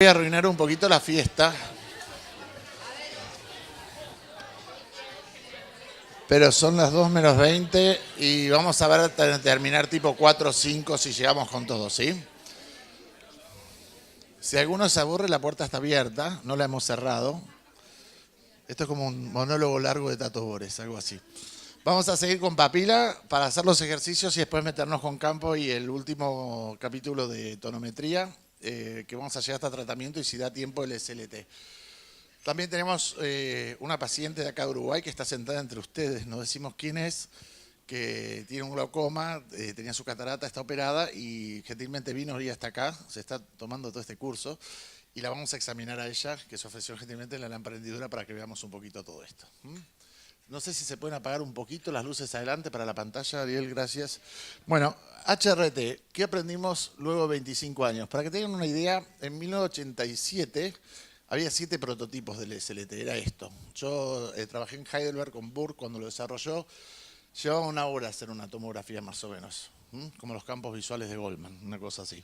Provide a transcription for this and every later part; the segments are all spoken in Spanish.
Voy a arruinar un poquito la fiesta, pero son las 2 menos 20 y vamos a ver terminar tipo 4 o 5 si llegamos con todo, ¿sí? Si alguno se aburre, la puerta está abierta, no la hemos cerrado. Esto es como un monólogo largo de Tato Bores, algo así. Vamos a seguir con Papila para hacer los ejercicios y después meternos con Campo y el último capítulo de tonometría, que vamos a llegar hasta tratamiento y si da tiempo el SLT. También tenemos una paciente de acá de Uruguay que está sentada entre ustedes, no decimos quién es, que tiene un glaucoma, tenía su catarata, está operada y gentilmente vino y hasta acá, se está tomando todo este curso y la vamos a examinar a ella, que se ofreció gentilmente en la lámpara hendidura para que veamos un poquito todo esto. No sé si se pueden apagar un poquito las luces adelante para la pantalla, Ariel, gracias. Bueno, HRT, ¿qué aprendimos luego de 25 años? Para que tengan una idea, en 1987 había 7 prototipos del SLT, era esto. Yo trabajé en Heidelberg con Burke cuando lo desarrolló, llevaba 1 hora hacer una tomografía más o menos, como los campos visuales de Goldman, una cosa así.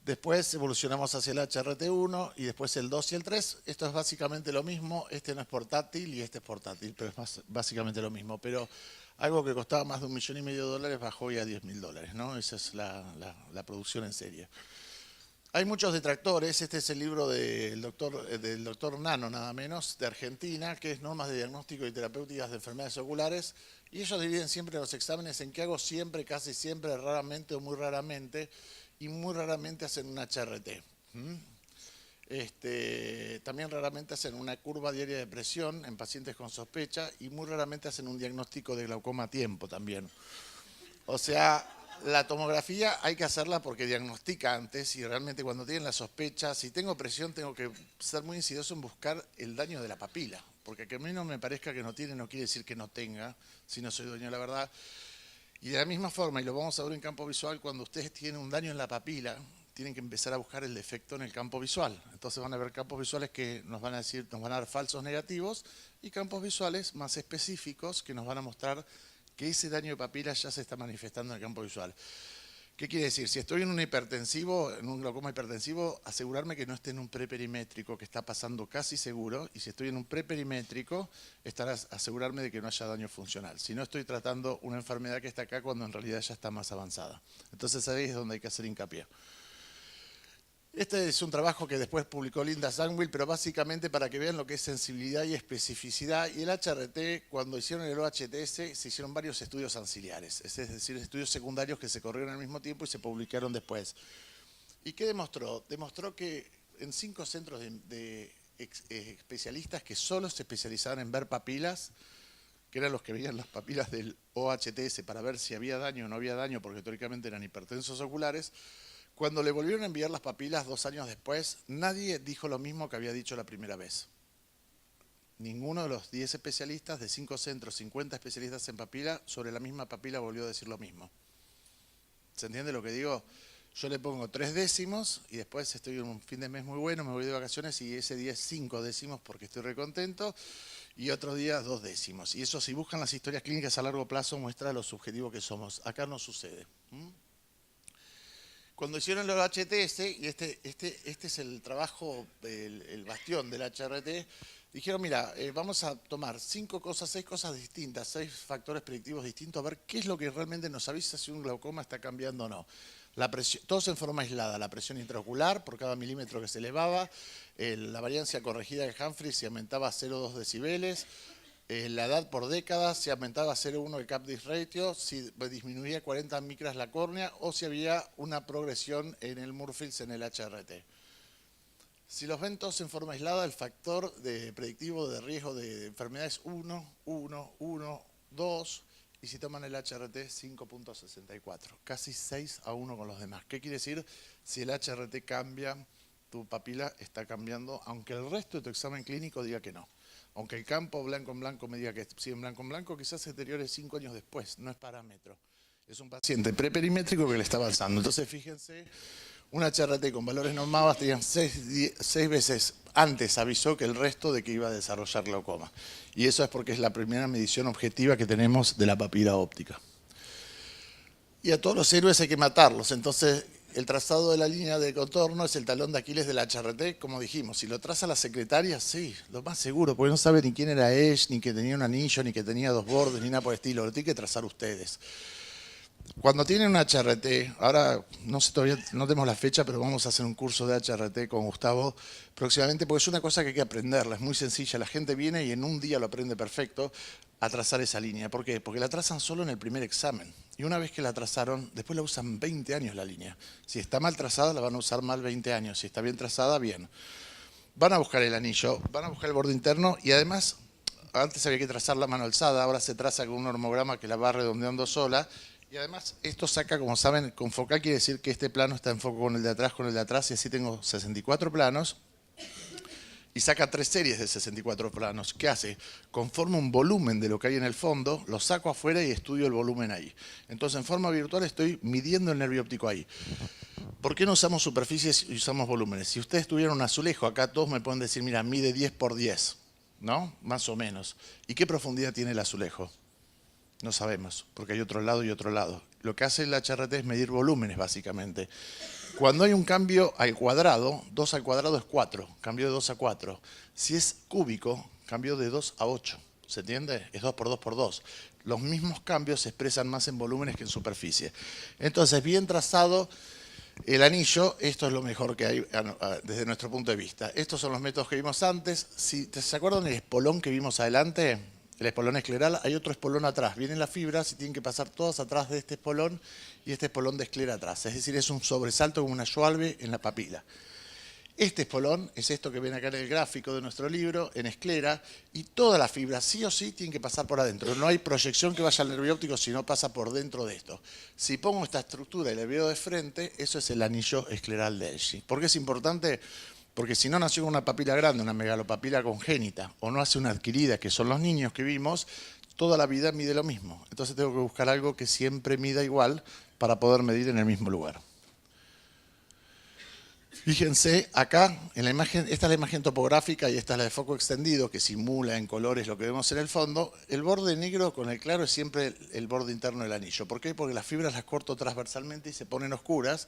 Después evolucionamos hacia el HRT1 y después el 2 y el 3. Esto es básicamente lo mismo. Este no es portátil y este es portátil, pero es básicamente lo mismo. Pero algo que costaba más de $1,5 millones bajó hoy a $10.000, ¿no? Esa es la producción en serie. Hay muchos detractores. Este es el libro del doctor Nano, nada menos, de Argentina, que es Normas de Diagnóstico y Terapéuticas de Enfermedades Oculares. Y ellos dividen siempre los exámenes en qué hago siempre, casi siempre, raramente o muy raramente. Y muy raramente hacen un HRT. También raramente hacen una curva diaria de presión en pacientes con sospecha y muy raramente hacen un diagnóstico de glaucoma a tiempo también. O sea, la tomografía hay que hacerla porque diagnostica antes y realmente cuando tienen la sospecha, si tengo presión tengo que ser muy insidioso en buscar el daño de la papila, porque que a mí no me parezca que no tiene no quiere decir que no tenga, si no soy dueño de la verdad. Y de la misma forma, y lo vamos a ver en campo visual, cuando ustedes tienen un daño en la papila, tienen que empezar a buscar el defecto en el campo visual. Entonces van a ver campos visuales que nos van a decir, nos van a dar falsos negativos, y campos visuales más específicos que nos van a mostrar que ese daño de papila ya se está manifestando en el campo visual. ¿Qué quiere decir? Si estoy en un hipertensivo, en un glaucoma hipertensivo, asegurarme que no esté en un preperimétrico, que está pasando casi seguro, y si estoy en un preperimétrico, asegurarme de que no haya daño funcional. Si no, estoy tratando una enfermedad que está acá cuando en realidad ya está más avanzada. Entonces ahí es donde hay que hacer hincapié. Este es un trabajo que después publicó Linda Zangwill, pero básicamente para que vean lo que es sensibilidad y especificidad. Y el HRT, cuando hicieron el OHTS, se hicieron varios estudios ancilares, es decir, estudios secundarios que se corrieron al mismo tiempo y se publicaron después. ¿Y qué demostró? Demostró que en 5 centros de especialistas que solo se especializaban en ver papilas, que eran los que veían las papilas del OHTS para ver si había daño o no había daño, porque teóricamente eran hipertensos oculares, cuando le volvieron a enviar las papilas 2 años después, nadie dijo lo mismo que había dicho la primera vez. Ninguno de los 10 especialistas de 5 centros, 50 especialistas en papila, sobre la misma papila volvió a decir lo mismo. ¿Se entiende lo que digo? Yo le pongo 3 décimos y después estoy en un fin de mes muy bueno, me voy de vacaciones y ese día es 5 décimos porque estoy recontento y otro día 2 décimos. Y eso, si buscan las historias clínicas a largo plazo, muestra lo subjetivo que somos. Acá no sucede. Cuando hicieron los HTS, y este es el trabajo, el bastión del HRT, dijeron, mira, vamos a tomar 5 cosas, 6 cosas distintas, 6 factores predictivos distintos, a ver qué es lo que realmente nos avisa si un glaucoma está cambiando o no. La presión, todos en forma aislada, la presión intraocular por cada milímetro que se elevaba, la variancia corregida de Humphreys se aumentaba a 0,2 decibeles, la edad por décadas, si aumentaba a 0,1 el Cap-Dis ratio, si disminuía 40 micras la córnea o si había una progresión en el Murfields en el HRT. Si los ven todos en forma aislada, el factor predictivo de riesgo de enfermedad es 1, 1, 1, 2, y si toman el HRT 5.64, casi 6-1 con los demás. ¿Qué quiere decir? Si el HRT cambia, tu papila está cambiando, aunque el resto de tu examen clínico diga que no. Aunque el campo blanco en blanco me diga que sigue en blanco en blanco, quizás se deteriore 5 años después, no es parámetro. Es un paciente preperimétrico que le está avanzando. Entonces, fíjense, un HRT con valores normados tenían 6 veces antes avisó que el resto de que iba a desarrollar glaucoma. Y eso es porque es la primera medición objetiva que tenemos de la papila óptica. Y a todos los héroes hay que matarlos. Entonces, el trazado de la línea de contorno es el talón de Aquiles del HRT, como dijimos. Si lo traza la secretaria, sí, lo más seguro, porque no sabe ni quién era ella, ni que tenía un anillo, ni que tenía dos bordes, ni nada por el estilo. Lo tienen que trazar ustedes. Cuando tienen un HRT, ahora no sé todavía, no tenemos la fecha, pero vamos a hacer un curso de HRT con Gustavo próximamente, porque es una cosa que hay que aprenderla, es muy sencilla. La gente viene y en un día lo aprende perfecto a trazar esa línea. ¿Por qué? Porque la trazan solo en el primer examen. Y una vez que la trazaron, después la usan 20 años la línea. Si está mal trazada, la van a usar mal 20 años. Si está bien trazada, bien. Van a buscar el anillo, van a buscar el borde interno y además, antes había que trazar la mano alzada, ahora se traza con un hormograma que la va redondeando sola. Y además esto saca, como saben, con focal quiere decir que este plano está en foco con el de atrás, y así tengo 64 planos. Y saca 3 series de 64 planos. ¿Qué hace? Conforma un volumen de lo que hay en el fondo, lo saco afuera y estudio el volumen ahí. Entonces, en forma virtual estoy midiendo el nervio óptico ahí. ¿Por qué no usamos superficies y usamos volúmenes? Si ustedes tuvieran un azulejo, acá todos me pueden decir, mira, mide 10 por 10, ¿no? Más o menos. ¿Y qué profundidad tiene el azulejo? No sabemos, porque hay otro lado y otro lado. Lo que hace el HRT es medir volúmenes, básicamente. Cuando hay un cambio al cuadrado, 2 al cuadrado es 4, cambio de 2 a 4. Si es cúbico, cambio de 2 a 8. ¿Se entiende? Es 2 por 2 por 2. Los mismos cambios se expresan más en volúmenes que en superficie. Entonces, bien trazado el anillo, esto es lo mejor que hay desde nuestro punto de vista. Estos son los métodos que vimos antes. Si se acuerdan del espolón que vimos adelante, el espolón escleral, hay otro espolón atrás. Vienen las fibras y tienen que pasar todas atrás de este espolón y este espolón de esclera atrás. Es decir, es un sobresalto como una Schwalbe en la papila. Este espolón es esto que ven acá en el gráfico de nuestro libro, en esclera, y todas las fibras sí o sí tienen que pasar por adentro. No hay proyección que vaya al nervio óptico si no pasa por dentro de esto. Si pongo esta estructura y la veo de frente, eso es el anillo escleral de Elchi. ¿Por qué es importante? Porque si no nació con una papila grande, una megalopapila congénita, o no hace una adquirida, que son los niños que vimos, toda la vida mide lo mismo. Entonces tengo que buscar algo que siempre mida igual para poder medir en el mismo lugar. Fíjense, acá, en la imagen, esta es la imagen topográfica y esta es la de foco extendido, que simula en colores lo que vemos en el fondo. El borde negro con el claro es siempre el borde interno del anillo. ¿Por qué? Porque las fibras las corto transversalmente y se ponen oscuras.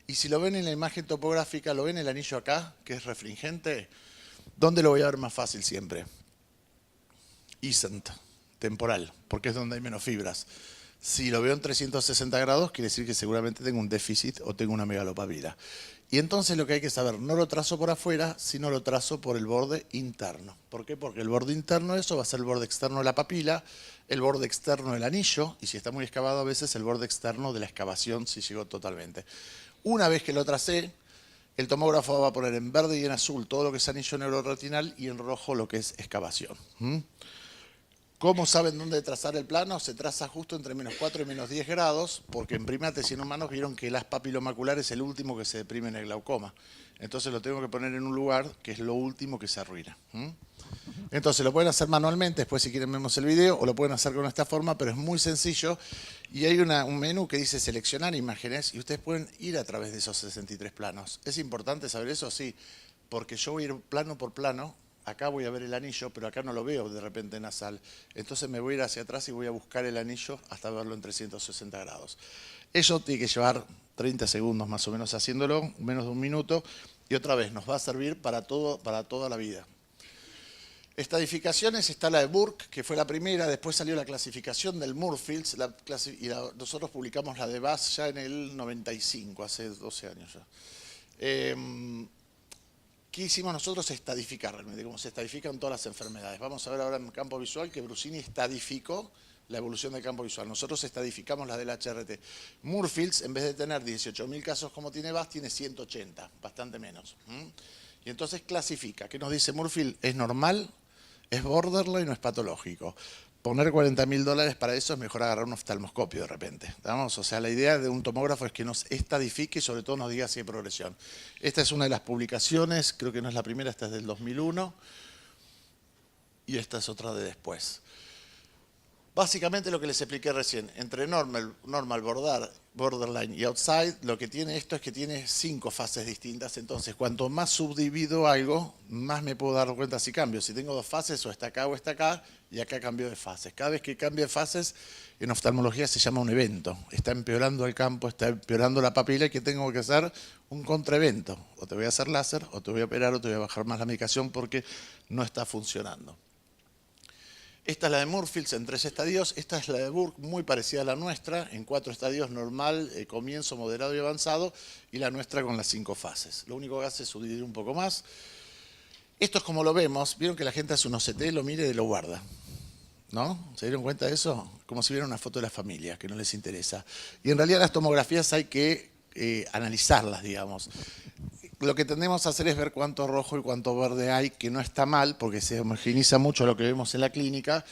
Y si lo ven en la imagen topográfica, lo ven el anillo acá, que es refringente. ¿Dónde lo voy a ver más fácil siempre? Isent, temporal, porque es donde hay menos fibras. Si lo veo en 360 grados, quiere decir que seguramente tengo un déficit o tengo una megalopapila. Y entonces lo que hay que saber, no lo trazo por afuera, sino lo trazo por el borde interno. ¿Por qué? Porque el borde interno de eso va a ser el borde externo de la papila, el borde externo del anillo, y si está muy excavado a veces el borde externo de la excavación si llegó totalmente. Una vez que lo tracé, el tomógrafo va a poner en verde y en azul todo lo que es anillo neuroretinal y en rojo lo que es excavación. ¿Cómo saben dónde trazar el plano? Se traza justo entre menos 4 y menos 10 grados, porque en primates y en humanos vieron que el haz papilomacular es el último que se deprime en el glaucoma. Entonces lo tengo que poner en un lugar que es lo último que se arruina. Entonces lo pueden hacer manualmente, después si quieren vemos el video, o lo pueden hacer con esta forma, pero es muy sencillo. Y hay un menú que dice seleccionar imágenes y ustedes pueden ir a través de esos 63 planos. ¿Es importante saber eso? Sí, porque yo voy a ir plano por plano. Acá voy a ver el anillo, pero acá no lo veo de repente nasal. Entonces me voy a ir hacia atrás y voy a buscar el anillo hasta verlo en 360 grados. Eso tiene que llevar 30 segundos más o menos haciéndolo, menos de un minuto. Y otra vez, nos va a servir para toda la vida. Estadificaciones, está la de Burke, que fue la primera, después salió la clasificación del Moorfields, nosotros publicamos la de Bass ya en el 95, hace 12 años ya. ¿Qué hicimos nosotros? Estadificar realmente, como se estadifican todas las enfermedades. Vamos a ver ahora en campo visual que Brusini estadificó la evolución del campo visual. Nosotros estadificamos la del HRT. Moorfields, en vez de tener 18.000 casos como tiene Bass, tiene 180, bastante menos. Y entonces clasifica. ¿Qué nos dice Moorfield? ¿Es normal? ¿Es borderline o es patológico? Poner $40.000 para eso es mejor agarrar un oftalmoscopio de repente. ¿Vamos? O sea, la idea de un tomógrafo es que nos estadifique y sobre todo nos diga si hay progresión. Esta es una de las publicaciones, creo que no es la primera, esta es del 2001 y esta es otra de después. Básicamente lo que les expliqué recién, entre normal, borderline y outside, lo que tiene esto es que tiene 5 fases distintas. Entonces, cuanto más subdivido algo, más me puedo dar cuenta si cambio. Si tengo 2 fases, o está acá o está acá, y acá cambio de fases. Cada vez que cambio de fases, en oftalmología se llama un evento. Está empeorando el campo, está empeorando la papila, y ¿qué tengo que hacer? Un contraevento. O te voy a hacer láser, o te voy a operar, o te voy a bajar más la medicación porque no está funcionando. Esta es la de Murfields en 3 estadios, esta es la de Burke, muy parecida a la nuestra, en 4 estadios: normal, comienzo, moderado y avanzado, y la nuestra con las 5 fases. Lo único que hace es subdividir un poco más. Esto es como lo vemos, vieron que la gente hace un OCT, lo mire y lo guarda, ¿no? ¿Se dieron cuenta de eso? Como si viera una foto de la familia, que no les interesa. Y en realidad las tomografías hay que analizarlas, digamos. Lo que tendemos a hacer es ver cuánto rojo y cuánto verde hay, que no está mal, porque se homogeneiza mucho lo que vemos en la clínica,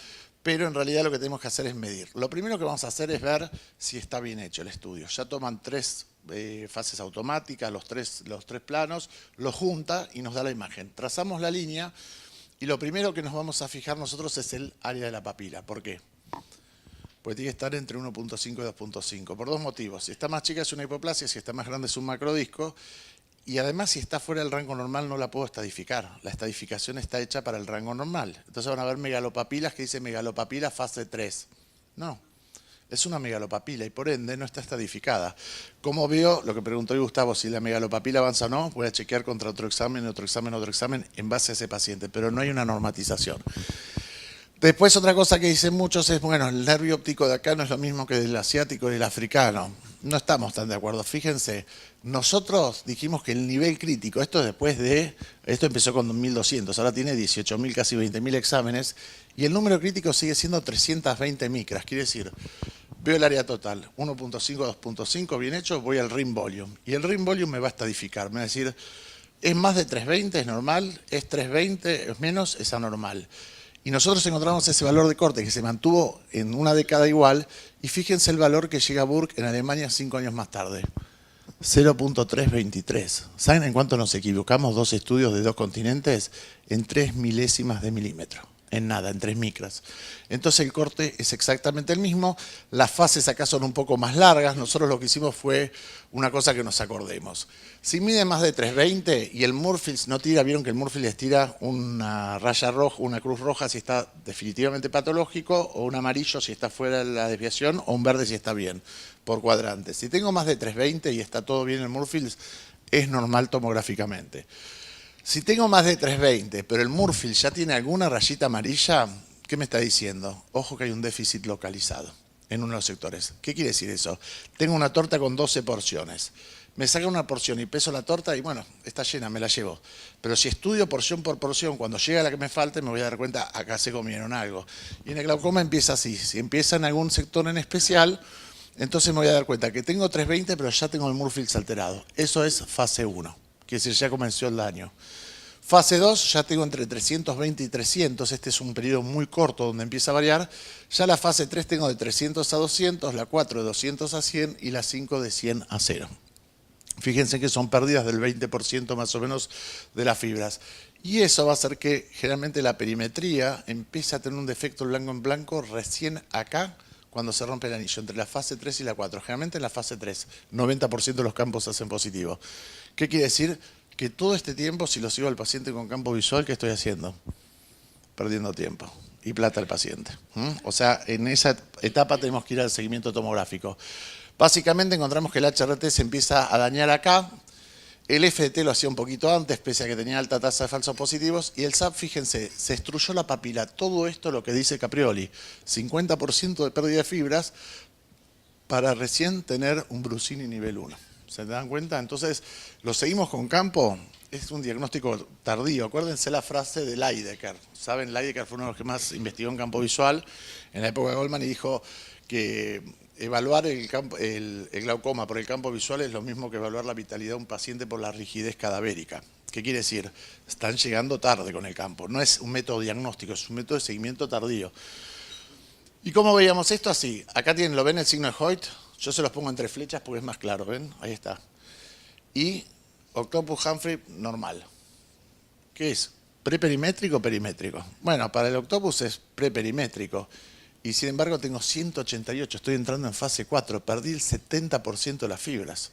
pero en realidad lo que tenemos que hacer es medir. Lo primero que vamos a hacer es ver si está bien hecho el estudio. Ya toman 3 fases automáticas, los tres planos, los junta y nos da la imagen. Trazamos la línea y lo primero que nos vamos a fijar nosotros es el área de la papila. ¿Por qué? Porque tiene que estar entre 1.5 y 2.5, por 2 motivos. Si está más chica es una hipoplasia, si está más grande es un macrodisco. Y además, si está fuera del rango normal, no la puedo estadificar. La estadificación está hecha para el rango normal. Entonces van a ver megalopapilas que dice megalopapila fase 3. No, es una megalopapila y por ende no está estadificada. Como veo, lo que preguntó Gustavo, si la megalopapila avanza o no, voy a chequear contra otro examen en base a ese paciente, pero no hay una normatización. Después otra cosa que dicen muchos es, bueno, el nervio óptico de acá no es lo mismo que del asiático y del africano. No estamos tan de acuerdo. Fíjense, nosotros dijimos que el nivel crítico, esto empezó con 2.200, ahora tiene 18.000, casi 20.000 exámenes, y el número crítico sigue siendo 320 micras. Quiere decir, veo el área total, 1.5 a 2.5, bien hecho, voy al rim volume. Y el rim volume me va a estadificar, me va a decir, es más de 320, es normal, es 320, es menos, es anormal. Y nosotros encontramos ese valor de corte que se mantuvo en una década igual, y fíjense el valor que llega a Burke en Alemania 5 años más tarde, 0.323. ¿Saben en cuánto nos equivocamos 2 estudios de 2 continentes? En 3 milésimas de milímetro. En nada, en 3 micras. Entonces el corte es exactamente el mismo. Las fases acá son un poco más largas. Nosotros lo que hicimos fue una cosa que nos acordemos. Si mide más de 320 y el Murfields no tira, vieron que el Murfields tira una raya roja, una cruz roja si está definitivamente patológico, o un amarillo si está fuera de la desviación, o un verde si está bien, por cuadrantes. Si tengo más de 320 y está todo bien el Murfields, es normal tomográficamente. Si tengo más de 320, pero el Murfields ya tiene alguna rayita amarilla, ¿qué me está diciendo? Ojo que hay un déficit localizado en uno de los sectores. ¿Qué quiere decir eso? Tengo una torta con 12 porciones. Me saca una porción y peso la torta y bueno, está llena, me la llevo. Pero si estudio porción por porción, cuando llega la que me falte, me voy a dar cuenta, acá se comieron algo. Y en el glaucoma empieza así. Si empieza en algún sector en especial, entonces me voy a dar cuenta que tengo 320, pero ya tengo el Murfields alterado. Eso es fase 1. Quiere decir, ya comenzó el daño. Fase 2, ya tengo entre 320 y 300, este es un periodo muy corto donde empieza a variar. Ya la fase 3 tengo de 300 a 200, la 4 de 200 a 100 y la 5 de 100 a 0. Fíjense que son pérdidas del 20% más o menos de las fibras. Y eso va a hacer que generalmente la perimetría empiece a tener un defecto blanco en blanco recién acá, cuando se rompe el anillo, entre la fase 3 y la 4. Generalmente en la fase 3, 90% de los campos se hacen positivos. ¿Qué quiere decir? Que todo este tiempo, si lo sigo al paciente con campo visual, ¿qué estoy haciendo? Perdiendo tiempo y plata al paciente. O sea, en esa etapa tenemos que ir al seguimiento tomográfico. Básicamente encontramos que el HRT se empieza a dañar acá. El FDT lo hacía un poquito antes, pese a que tenía alta tasa de falsos positivos. Y el SAP, fíjense, se destruyó la papila. Todo esto lo que dice Caprioli. 50% de pérdida de fibras para recién tener un Brusini nivel 1. ¿Se dan cuenta? Entonces, lo seguimos con campo. Es un diagnóstico tardío. Acuérdense la frase de Leidecker. ¿Saben? Leidecker fue uno de los que más investigó en campo visual en la época de Goldman y dijo que evaluar el glaucoma por el campo visual es lo mismo que evaluar la vitalidad de un paciente por la rigidez cadavérica. ¿Qué quiere decir? Están llegando tarde con el campo. No es un método diagnóstico, es un método de seguimiento tardío. ¿Y cómo veíamos esto? Así. Acá tienen, ¿lo ven el signo de Hoyt? Yo se los pongo entre flechas porque es más claro, ¿ven? Ahí está. Y Octopus Humphrey normal. ¿Qué es? ¿Preperimétrico o perimétrico? Bueno, para el Octopus es preperimétrico. Y sin embargo tengo 188, estoy entrando en fase 4, perdí el 70% de las fibras.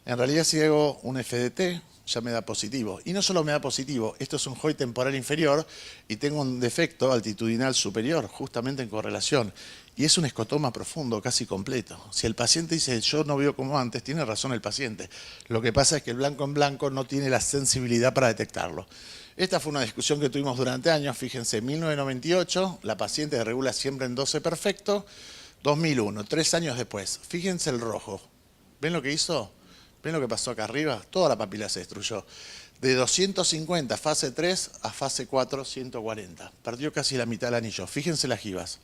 En realidad si hago un FDT ya me da positivo. Y no solo me da positivo, esto es un HOI temporal inferior y tengo un defecto altitudinal superior, justamente en correlación. Y es un escotoma profundo, casi completo. Si el paciente dice, yo no veo como antes, tiene razón el paciente. Lo que pasa es que el blanco en blanco no tiene la sensibilidad para detectarlo. Esta fue una discusión que tuvimos durante años. Fíjense, en 1998, la paciente regula siempre en 12 perfecto. 2001, 3 años después. Fíjense el rojo. ¿Ven lo que hizo? ¿Ven lo que pasó acá arriba? Toda la papila se destruyó. De 250 fase 3 a fase 4, 140. Perdió casi la mitad del anillo. Fíjense las jivas.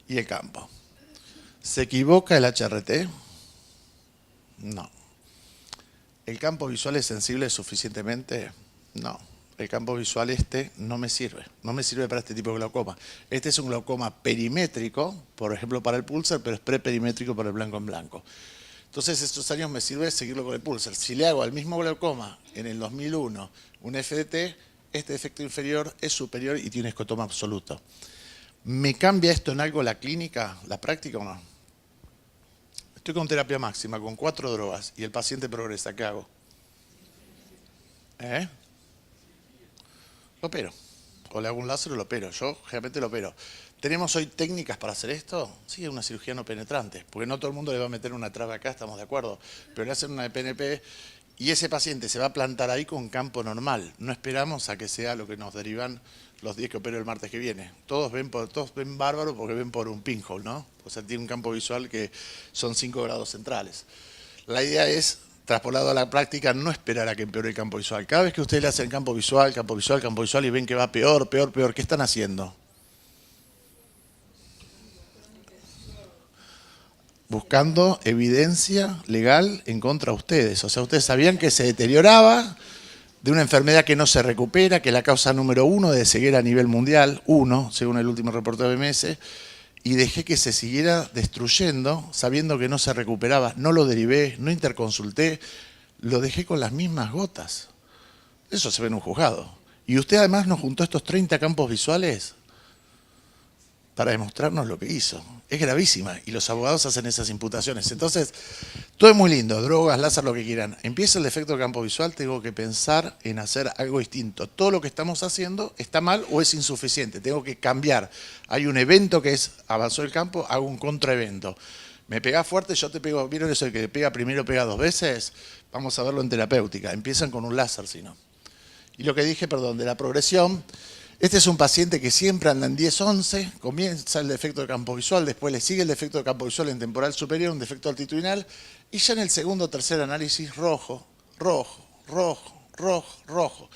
Y el campo. ¿Se equivoca el HRT? No. ¿El campo visual es sensible suficientemente? No. El campo visual no me sirve. No me sirve para este tipo de glaucoma. Este es un glaucoma perimétrico, por ejemplo para el pulsar, pero es preperimétrico para el blanco en blanco. Entonces estos años me sirve seguirlo con el pulsar. Si le hago al mismo glaucoma en el 2001 un FDT, este efecto inferior es superior y tiene escotoma absoluto. ¿Me cambia esto en algo la clínica, la práctica o no? Estoy con terapia máxima, con 4 drogas y el paciente progresa. ¿Qué hago? Lo opero. O le hago un láser o lo opero. Yo generalmente lo opero. ¿Tenemos hoy técnicas para hacer esto? Sí, es una cirugía no penetrante. Porque no todo el mundo le va a meter una traba acá, estamos de acuerdo. Pero le hacen una de PNP y ese paciente se va a plantar ahí con campo normal. No esperamos a que sea lo que nos derivan los 10 que opero el martes que viene. Todos ven bárbaro porque ven por un pinhole, ¿no? O sea, tiene un campo visual que son 5 grados centrales. La idea es, traspolado a la práctica, no esperar a que empeore el campo visual. Cada vez que ustedes le hacen campo visual y ven que va peor, ¿qué están haciendo? Buscando evidencia legal en contra de ustedes. O sea, ustedes sabían que se deterioraba de una enfermedad que no se recupera, que es la causa número 1 de ceguera a nivel mundial, 1, según el último reporte de OMS, y dejé que se siguiera destruyendo, sabiendo que no se recuperaba. No lo derivé, no interconsulté, lo dejé con las mismas gotas. Eso se ve en un juzgado. Y usted además nos juntó estos 30 campos visuales para demostrarnos lo que hizo. Es gravísima y los abogados hacen esas imputaciones. Entonces, todo es muy lindo, drogas, láser, lo que quieran. Empieza el defecto de campo visual, tengo que pensar en hacer algo distinto. Todo lo que estamos haciendo está mal o es insuficiente, tengo que cambiar. Hay un evento que es, avanzó el campo, hago un contraevento. Me pegás fuerte, yo te pego, ¿vieron eso de que pega primero, pega 2 veces? Vamos a verlo en terapéutica, empiezan con un láser, si no. Y lo que dije, perdón, de la progresión. Este es un paciente que siempre anda en 10-11, comienza el defecto de campo visual, después le sigue el defecto de campo visual en temporal superior, un defecto altitudinal, y ya en el segundo o tercer análisis, rojo, rojo, rojo, rojo, rojo.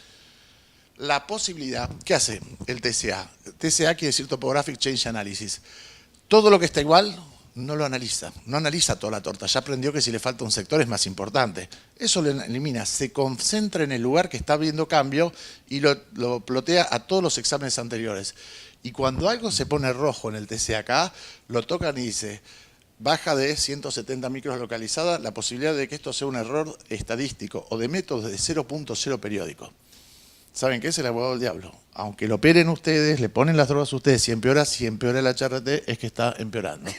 La posibilidad, ¿qué hace el TCA? TCA quiere decir Topographic Change Analysis. Todo lo que está igual no lo analiza, no analiza toda la torta, ya aprendió que si le falta un sector es más importante. Eso lo elimina, se concentra en el lugar que está viendo cambio y lo plotea a todos los exámenes anteriores. Y cuando algo se pone rojo en el TCA, lo tocan y dice, baja de 170 micros localizada, la posibilidad de que esto sea un error estadístico o de método de 0.0 periódico. ¿Saben qué es el abogado del diablo? Aunque lo operen ustedes, le ponen las drogas a ustedes, si empeora el HRT, es que está empeorando.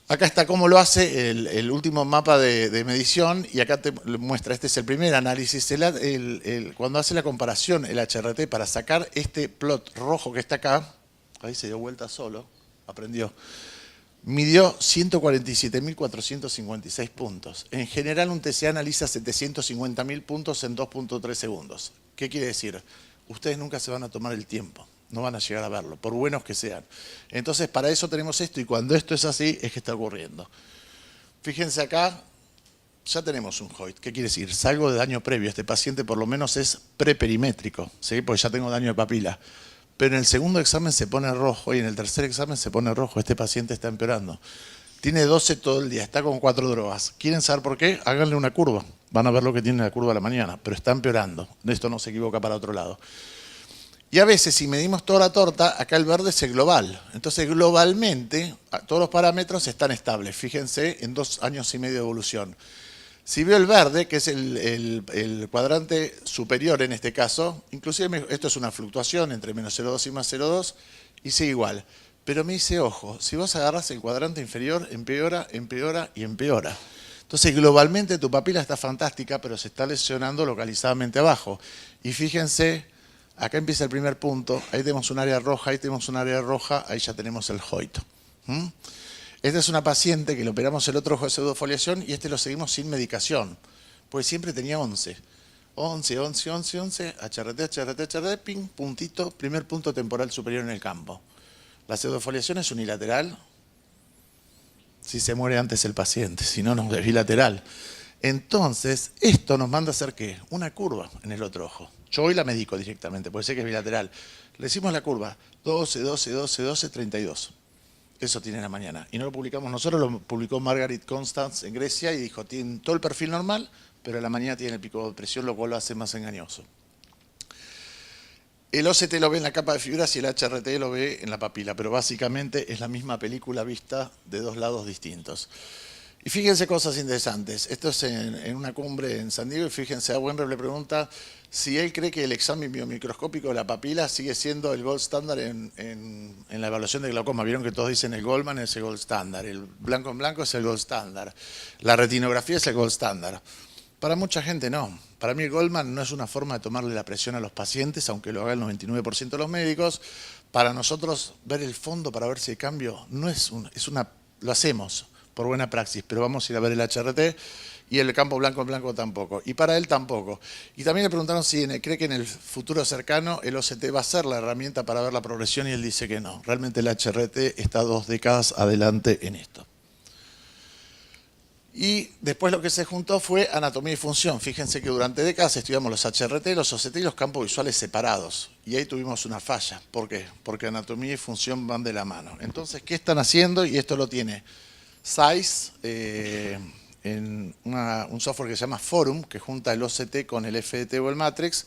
Acá está cómo lo hace el último mapa de medición y acá te muestra, este es el primer análisis, cuando hace la comparación el HRT para sacar este plot rojo que está acá, ahí se dio vuelta solo, aprendió, midió 147.456 puntos. En general un TCA analiza 750.000 puntos en 2.3 segundos. ¿Qué quiere decir? Ustedes nunca se van a tomar el tiempo. No van a llegar a verlo, por buenos que sean. Entonces, para eso tenemos esto, y cuando esto es así, es que está ocurriendo. Fíjense acá, ya tenemos un HOIT. ¿Qué quiere decir? Salgo de daño previo. Este paciente por lo menos es preperimétrico, ¿sí? Porque ya tengo daño de papila. Pero en el segundo examen se pone rojo y en el tercer examen se pone rojo. Este paciente está empeorando. Tiene 12 todo el día, está con 4 drogas. ¿Quieren saber por qué? Háganle una curva. Van a ver lo que tiene la curva a la mañana, pero está empeorando. Esto no se equivoca para otro lado. Y a veces, si medimos toda la torta, acá el verde es el global. Entonces, globalmente, todos los parámetros están estables. Fíjense, en 2 años y medio de evolución. Si veo el verde, que es el cuadrante superior en este caso, inclusive esto es una fluctuación entre menos 0,2 y más 0,2, y sigue igual. Pero me dice, ojo, si vos agarrás el cuadrante inferior, empeora, empeora y empeora. Entonces, globalmente tu papila está fantástica, pero se está lesionando localizadamente abajo. Y fíjense, acá empieza el primer punto, ahí tenemos un área roja, ahí tenemos un área roja, ahí ya tenemos el joito. Esta es una paciente que le operamos el otro ojo de pseudofoliación y este lo seguimos sin medicación, pues siempre tenía 11. 11, 11, 11, 11, HRT, HRT, HRT, ping, puntito, primer punto temporal superior en el campo. La pseudofoliación es unilateral si se muere antes el paciente, si no, no es bilateral. Entonces, esto nos manda a hacer ¿qué? Una curva en el otro ojo. Yo hoy la medico directamente, puede ser que es bilateral. Le hicimos la curva 12, 12, 12, 12, 32. Eso tiene en la mañana. Y no lo publicamos nosotros, lo publicó Margaret Constance en Grecia y dijo, tiene todo el perfil normal, pero en la mañana tiene el pico de presión, lo cual lo hace más engañoso. El OCT lo ve en la capa de fibras y el HRT lo ve en la papila, pero básicamente es la misma película vista de dos lados distintos. Y fíjense cosas interesantes. Esto es en una cumbre en San Diego y fíjense, a Wenrep le pregunta si él cree que el examen biomicroscópico de la papila sigue siendo el gold standard en la evaluación de glaucoma. Vieron que todos dicen el Goldman es el gold standard, el blanco en blanco es el gold standard, la retinografía es el gold standard. Para mucha gente no. Para mí el Goldman no es una forma de tomarle la presión a los pacientes, aunque lo haga el 99% de los médicos. Para nosotros ver el fondo para ver si hay cambio no es lo hacemos por buena praxis, pero vamos a ir a ver el HRT y el campo blanco en blanco tampoco. Y para él tampoco. Y también le preguntaron si cree que en el futuro cercano el OCT va a ser la herramienta para ver la progresión y él dice que no. Realmente el HRT está 2 décadas adelante en esto. Y después lo que se juntó fue anatomía y función. Fíjense que durante décadas estudiamos los HRT, los OCT y los campos visuales separados. Y ahí tuvimos una falla. ¿Por qué? Porque anatomía y función van de la mano. Entonces, ¿qué están haciendo? Y esto lo tiene SAIS en un software que se llama Forum, que junta el OCT con el FDT o el Matrix.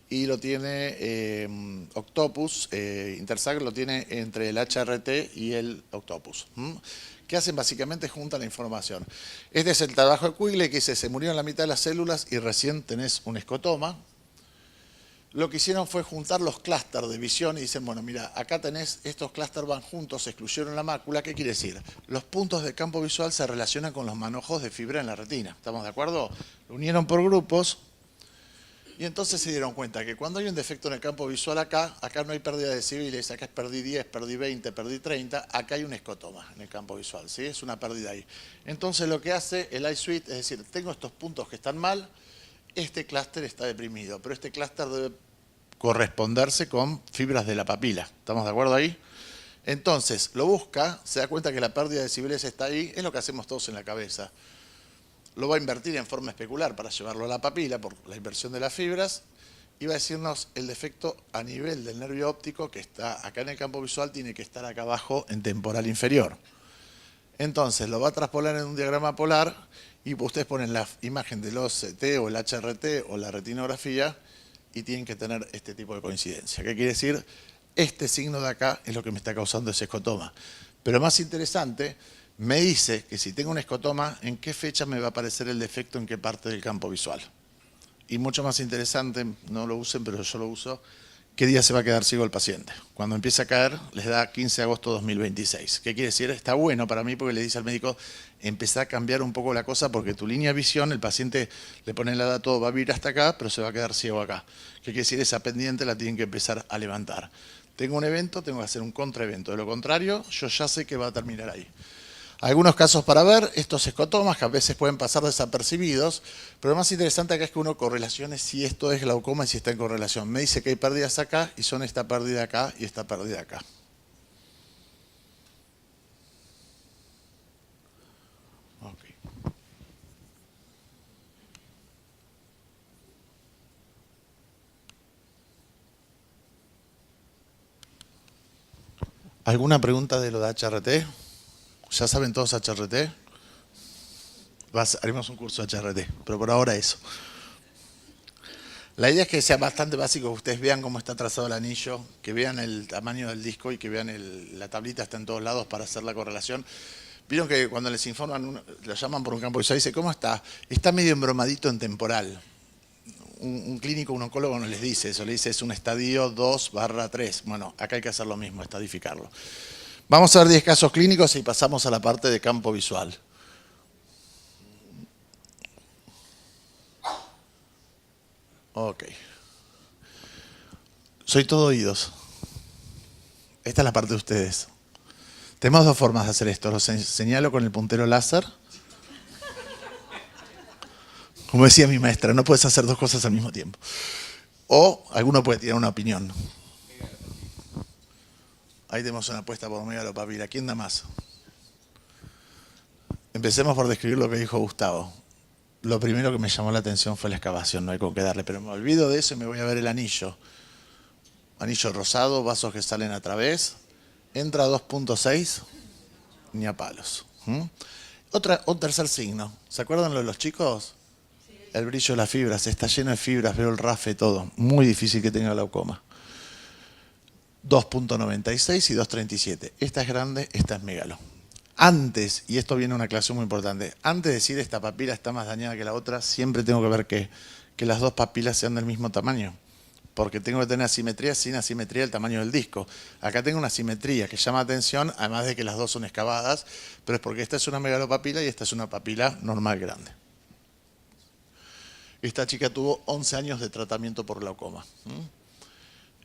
Y lo tiene Octopus, Intersag lo tiene entre el HRT y el Octopus. ¿Qué hacen? Básicamente juntan la información. Este es el trabajo de Quigley que dice, se murieron la mitad de las células y recién tenés un escotoma. Lo que hicieron fue juntar los clústeres de visión y dicen, bueno, mira, acá tenés, estos clústeres van juntos, se excluyeron la mácula. ¿Qué quiere decir? Los puntos de campo visual se relacionan con los manojos de fibra en la retina. ¿Estamos de acuerdo? Lo unieron por grupos. Y entonces se dieron cuenta que cuando hay un defecto en el campo visual acá no hay pérdida de civiles, acá perdí 10, perdí 20, perdí 30, acá hay un escotoma en el campo visual, ¿sí? Es una pérdida ahí. Entonces lo que hace el iSuite es decir, tengo estos puntos que están mal, este clúster está deprimido, pero este clúster debe corresponderse con fibras de la papila. ¿Estamos de acuerdo ahí? Entonces lo busca, se da cuenta que la pérdida de civiles está ahí, es lo que hacemos todos en la cabeza. Lo va a invertir en forma especular para llevarlo a la papila por la inversión de las fibras y va a decirnos el defecto a nivel del nervio óptico que está acá en el campo visual tiene que estar acá abajo en temporal inferior. Entonces lo va a traspolar en un diagrama polar y ustedes ponen la imagen del OCT o el HRT o la retinografía y tienen que tener este tipo de coincidencia. ¿Qué quiere decir? Este signo de acá es lo que me está causando ese escotoma. Pero más interesante, me dice que si tengo un escotoma, ¿en qué fecha me va a aparecer el defecto en qué parte del campo visual? Y mucho más interesante, no lo usen, pero yo lo uso, ¿qué día se va a quedar ciego el paciente? Cuando empieza a caer, les da 15 de agosto de 2026. ¿Qué quiere decir? Está bueno para mí porque le dice al médico, empezá a cambiar un poco la cosa porque tu línea de visión, el paciente le pone la edad todo, va a vivir hasta acá, pero se va a quedar ciego acá. ¿Qué quiere decir? Esa pendiente la tienen que empezar a levantar. Tengo un evento, tengo que hacer un contraevento. De lo contrario, yo ya sé que va a terminar ahí. Algunos casos para ver, estos escotomas que a veces pueden pasar desapercibidos, pero lo más interesante acá es que uno correlacione si esto es glaucoma y si está en correlación. Me dice que hay pérdidas acá y son esta pérdida acá y esta pérdida acá. Okay. ¿Alguna pregunta de lo de HRT? ¿Ya saben todos HRT? Haremos un curso de HRT, pero por ahora eso. La idea es que sea bastante básico, que ustedes vean cómo está trazado el anillo, que vean el tamaño del disco y que vean la tablita está en todos lados para hacer la correlación. Vieron que cuando les informan, lo llaman por un campo visual y dice, ¿cómo está? Está medio embromadito en temporal. Un clínico, un oncólogo no les dice eso, le dice es un estadio 2/3. Bueno, acá hay que hacer lo mismo, estadificarlo. Vamos a ver 10 casos clínicos y pasamos a la parte de campo visual. Ok. Soy todo oídos. Esta es la parte de ustedes. Tenemos dos formas de hacer esto. Los señalo con el puntero láser. Como decía mi maestra, no puedes hacer dos cosas al mismo tiempo. O alguno puede tirar una opinión. Ahí tenemos una apuesta por megalopapila. ¿Quién da más? Empecemos por describir lo que dijo Gustavo. Lo primero que me llamó la atención fue la excavación, no hay con qué darle, pero me olvido de eso y me voy a ver el anillo. Anillo rosado, vasos que salen a través. Entra a 2.6, ni a palos. Un tercer signo. ¿Se acuerdan lo de los chicos? El brillo de las fibras, está lleno de fibras, veo el rafe, todo. Muy difícil que tenga glaucoma. 2.96 y 2.37. Esta es grande, esta es megalo. Antes, y esto viene una aclaración muy importante, antes de decir esta papila está más dañada que la otra, siempre tengo que ver que las dos papilas sean del mismo tamaño. Porque tengo que tener asimetría sin asimetría del tamaño del disco. Acá tengo una asimetría que llama atención, además de que las dos son excavadas, pero es porque esta es una megalopapila y esta es una papila normal grande. Esta chica tuvo 11 años de tratamiento por glaucoma.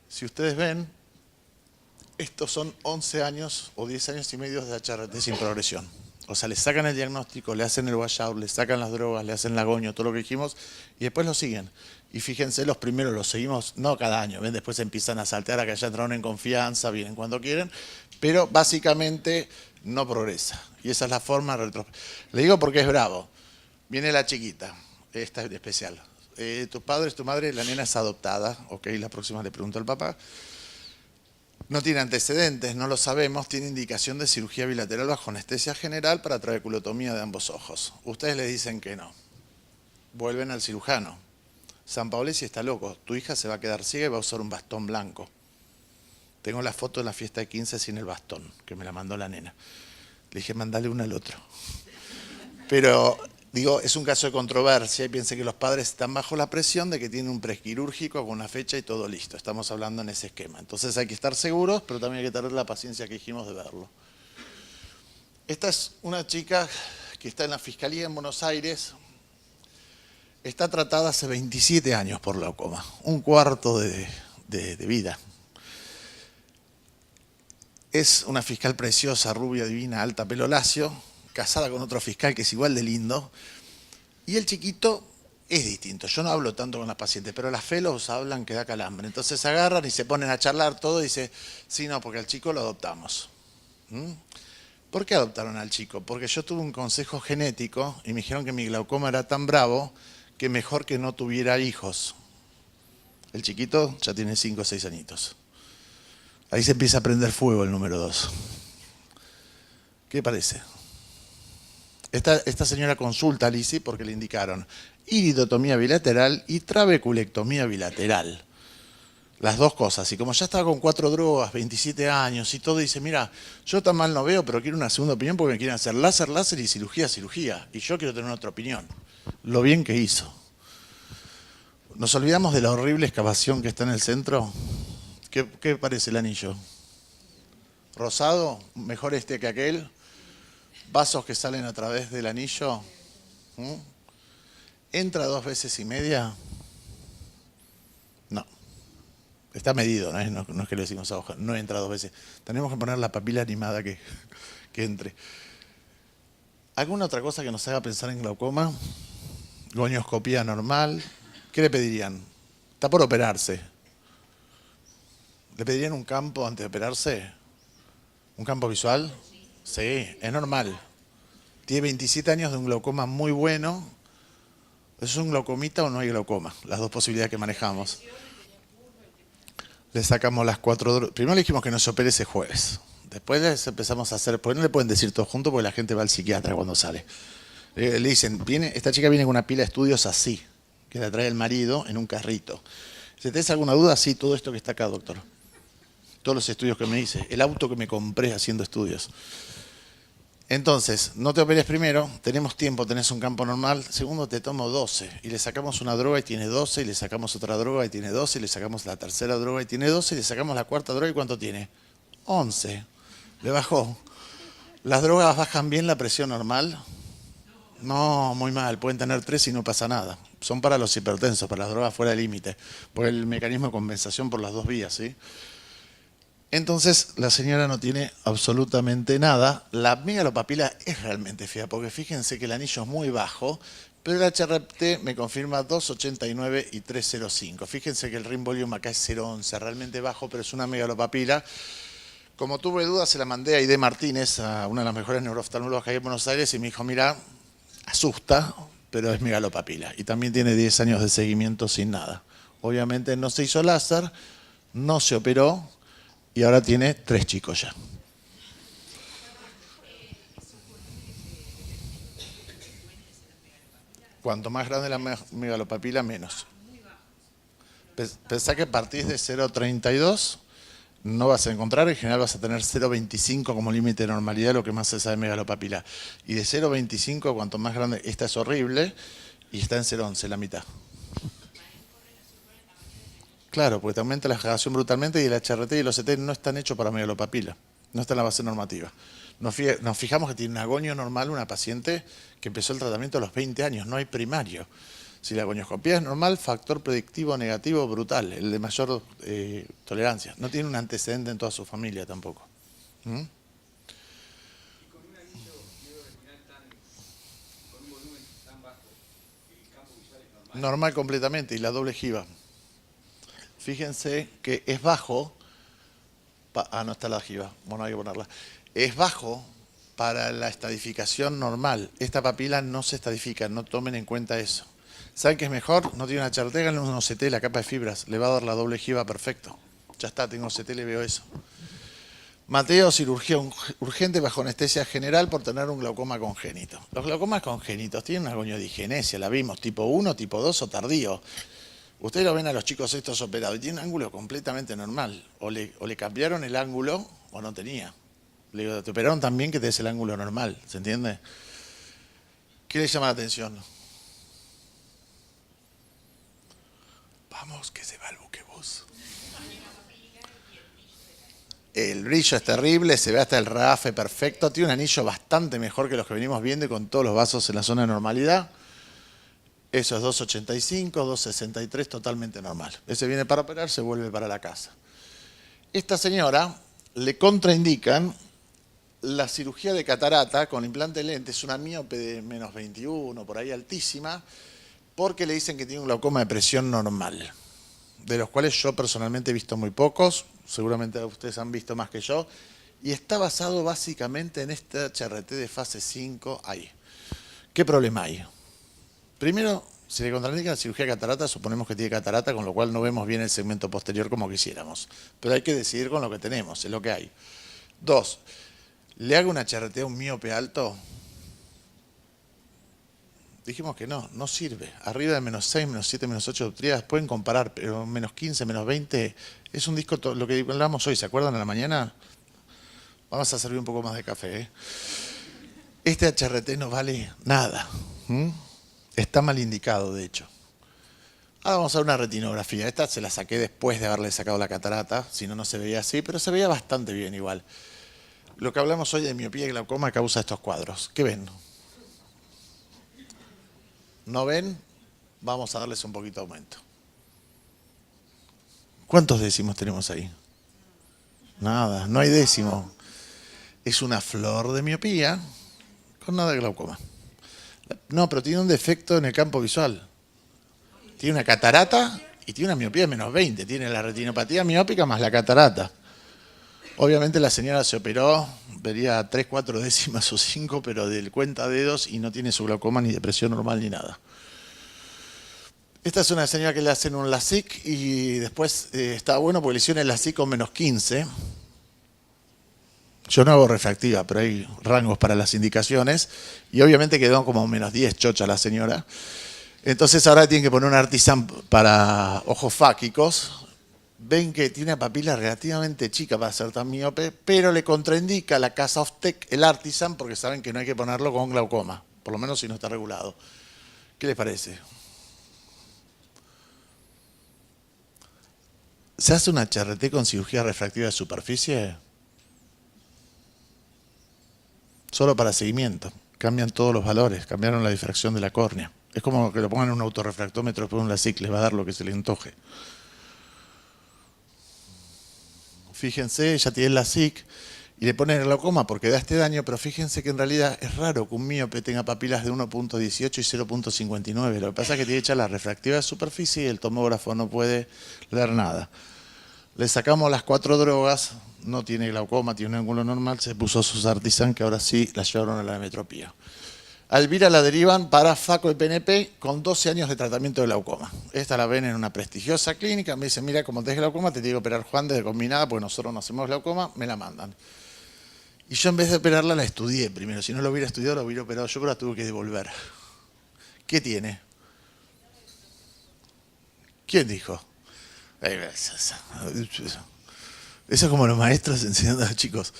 Si ustedes ven, estos son 11 años o 10 años y medio de HRT sin progresión. O sea, le sacan el diagnóstico, le hacen el washout, le sacan las drogas, le hacen el agoño, todo lo que dijimos, y después lo siguen. Y fíjense, los primeros los seguimos, no cada año, ¿ven? Después empiezan a saltear a que ya entraron en confianza, vienen cuando quieren, pero básicamente no progresa. Y esa es la forma Le digo porque es bravo. Viene la chiquita, esta es especial. Tu padre es tu madre, la nena es adoptada, ok, la próxima le pregunto al papá. No tiene antecedentes, no lo sabemos, tiene indicación de cirugía bilateral bajo anestesia general para trabeculotomía de ambos ojos. Ustedes le dicen que no. Vuelven al cirujano. San Paolesi está loco, tu hija se va a quedar ciega y va a usar un bastón blanco. Tengo la foto de la fiesta de 15 sin el bastón, que me la mandó la nena. Le dije, mandale una al otro. Pero, digo, es un caso de controversia y piense que los padres están bajo la presión de que tienen un prequirúrgico con una fecha y todo listo. Estamos hablando en ese esquema. Entonces hay que estar seguros, pero también hay que tener la paciencia que dijimos de verlo. Esta es una chica que está en la Fiscalía en Buenos Aires. Está tratada hace 27 años por glaucoma. Un cuarto de vida. Es una fiscal preciosa, rubia, divina, alta, pelo lacio, casada con otro fiscal que es igual de lindo. Y el chiquito es distinto. Yo no hablo tanto con las pacientes, pero las fellows hablan que da calambre. Entonces agarran y se ponen a charlar todo y dicen, sí, no, porque al chico lo adoptamos. ¿Por qué adoptaron al chico? Porque yo tuve un consejo genético y me dijeron que mi glaucoma era tan bravo que mejor que no tuviera hijos. El chiquito ya tiene 5 o 6 añitos. Ahí se empieza a prender fuego el número 2. ¿Qué parece? Esta señora consulta a Lisi porque le indicaron iridotomía bilateral y trabeculectomía bilateral. Las dos cosas. Y como ya estaba con 4 drogas, 27 años y todo, dice, mira, yo tan mal no veo, pero quiero una segunda opinión porque me quieren hacer láser, láser y cirugía, cirugía. Y yo quiero tener otra opinión. Lo bien que hizo. Nos olvidamos de la horrible excavación que está en el centro. ¿Qué parece el anillo? Rosado, mejor este que aquel. Vasos que salen a través del anillo. ¿Entra 2 veces y media? No. Está medido, ¿no? No es que le decimos a hoja. No entra 2 veces. Tenemos que poner la papila animada que entre. ¿Alguna otra cosa que nos haga pensar en glaucoma? Gonioscopía normal. ¿Qué le pedirían? Está por operarse. ¿Le pedirían un campo antes de operarse? ¿Un campo visual? Sí, es normal. Tiene 27 años de un glaucoma muy bueno. ¿Es un glaucomita o no hay glaucoma? Las dos posibilidades que manejamos. Le sacamos las 4... Primero le dijimos que no se opere ese jueves. Después les empezamos a hacer... Porque no le pueden decir todo junto porque la gente va al psiquiatra cuando sale. Le dicen, esta chica viene con una pila de estudios así, que la trae el marido en un carrito. Si tenés alguna duda, sí, todo esto que está acá, doctor. Todos los estudios que me hice. El auto que me compré haciendo estudios. Entonces, no te operes primero, tenemos tiempo, tenés un campo normal. Segundo, te tomo 12 y le sacamos una droga y tiene 12, y le sacamos otra droga y tiene 12, y le sacamos la tercera droga y tiene 12, y le sacamos la cuarta droga y ¿cuánto tiene? 11. ¿Le bajó? ¿Las drogas bajan bien la presión normal? No, muy mal. Pueden tener 3 y no pasa nada. Son para los hipertensos, para las drogas fuera de límite. Por el mecanismo de compensación por las dos vías, ¿sí? Entonces, la señora no tiene absolutamente nada. La megalopapila es realmente fea, porque fíjense que el anillo es muy bajo, pero el HRT me confirma 2,89 y 3,05. Fíjense que el ring volume acá es 0,11, realmente bajo, pero es una megalopapila. Como tuve dudas, se la mandé a Aide Martínez, a una de las mejores neurooftalmólogas que hay en Buenos Aires, y me dijo, mira, asusta, pero es megalopapila. Y también tiene 10 años de seguimiento sin nada. Obviamente no se hizo láser, no se operó, y ahora tiene 3 chicos ya. Cuanto más grande la megalopapila, menos. Pensá que partís de 0,32, no vas a encontrar, en general vas a tener 0,25 como límite de normalidad, lo que más se sabe de megalopapila. Y de 0,25, cuanto más grande, esta es horrible, y está en 0,11, la mitad. Claro, porque te aumenta la generación brutalmente y el HRT y el OCT no están hechos para megalopapila, no está en la base normativa. Nos fijamos que tiene un agonio normal una paciente que empezó el tratamiento a los 20 años, no hay primario. Si la agonioscopía es normal, factor predictivo negativo brutal, el de mayor tolerancia. No tiene un antecedente en toda su familia tampoco. ¿Mm? Normal completamente y la doble jiba. Fíjense que es bajo. No está la jiba. Bueno, hay que ponerla. Es bajo para la estadificación normal. Esta papila no se estadifica, no tomen en cuenta eso. ¿Saben qué es mejor? No tiene una chartega, no un OCT, la capa de fibras. Le va a dar la doble jiba perfecto. Ya está, tengo OCT, le veo eso. Mateo, cirugía urgente bajo anestesia general por tener un glaucoma congénito. Los glaucomas congénitos tienen una goniodigenesia, la vimos, tipo 1, tipo 2 o tardío. Ustedes lo ven a los chicos estos operados y tienen un ángulo completamente normal. O le cambiaron el ángulo o no tenía. Le digo, te operaron también que tenés el ángulo normal, ¿se entiende? ¿Qué le llama la atención? Vamos, que se va el buquebús. El brillo es terrible, se ve hasta el rafe perfecto. Tiene un anillo bastante mejor que los que venimos viendo y con todos los vasos en la zona de normalidad. Eso es 2,85, 2,63, totalmente normal. Ese viene para operar, se vuelve para la casa. Esta señora le contraindican la cirugía de catarata con implante de lente. Es una miope de menos 21, por ahí altísima, porque le dicen que tiene un glaucoma de presión normal, de los cuales yo personalmente he visto muy pocos, seguramente ustedes han visto más que yo, y está basado básicamente en este HRT de fase 5 ahí. ¿Qué problema hay? Primero, si le contraindican la cirugía de catarata, suponemos que tiene catarata, con lo cual no vemos bien el segmento posterior como quisiéramos. Pero hay que decidir con lo que tenemos, es lo que hay. 2, ¿le hago una HRT a un miope alto? Dijimos que no, no sirve. Arriba de menos 6, menos 7, menos 8 dioptrías pueden comparar, pero menos 15, menos 20, es un disco, lo que hablamos hoy, ¿se acuerdan a la mañana? Vamos a servir un poco más de café, ¿eh? Este HRT no vale nada. Está mal indicado, de hecho. Ahora vamos a ver una retinografía. Esta se la saqué después de haberle sacado la catarata, si no, no se veía así, pero se veía bastante bien igual. Lo que hablamos hoy de miopía y glaucoma causa estos cuadros. ¿Qué ven? ¿No ven? Vamos a darles un poquito de aumento. ¿Cuántos décimos tenemos ahí? Nada, no hay décimo. Es una flor de miopía con nada de glaucoma. No, pero tiene un defecto en el campo visual. Tiene una catarata y tiene una miopía de menos 20. Tiene la retinopatía miópica más la catarata. Obviamente la señora se operó, vería 3, 4 décimas o 5, pero del cuenta dedos y no tiene su glaucoma ni depresión normal ni nada. Esta es una señora que le hacen un LASIK y después está bueno porque le hicieron el LASIK con menos 15. Yo no hago refractiva, pero hay rangos para las indicaciones. Y obviamente quedó como menos 10 chocha la señora. Entonces ahora tienen que poner un Artisan para ojos fáquicos. Ven que tiene una papila relativamente chica para ser tan miope, pero le contraindica la Casa of Tech, el Artisan, porque saben que no hay que ponerlo con glaucoma, por lo menos si no está regulado. ¿Qué les parece? ¿Se hace una HRT con cirugía refractiva de superficie? Solo para seguimiento. Cambian todos los valores, cambiaron la difracción de la córnea. Es como que lo pongan en un autorrefractómetro, después un LASIK, les va a dar lo que se le antoje. Fíjense, ya tiene el LASIK y le ponen el glaucoma porque da este daño, pero fíjense que en realidad es raro que un míope tenga papilas de 1.18 y 0.59. Lo que pasa es que tiene hecha la refractiva de superficie y el tomógrafo no puede leer nada. Le sacamos las 4 drogas, no tiene glaucoma, tiene un ángulo normal, se puso su Sartizan, que ahora sí la llevaron a la metropía. A Elvira la derivan para FACO y PNP con 12 años de tratamiento de glaucoma. Esta la ven en una prestigiosa clínica, me dicen, mira, como tenés glaucoma, te tiene que operar Juan desde combinada, porque nosotros no hacemos glaucoma, me la mandan. Y yo en vez de operarla la estudié primero, si no lo hubiera estudiado, lo hubiera operado yo, pero la tuve que devolver. ¿Qué tiene? ¿Quién dijo? Eso es como los maestros enseñando a los chicos.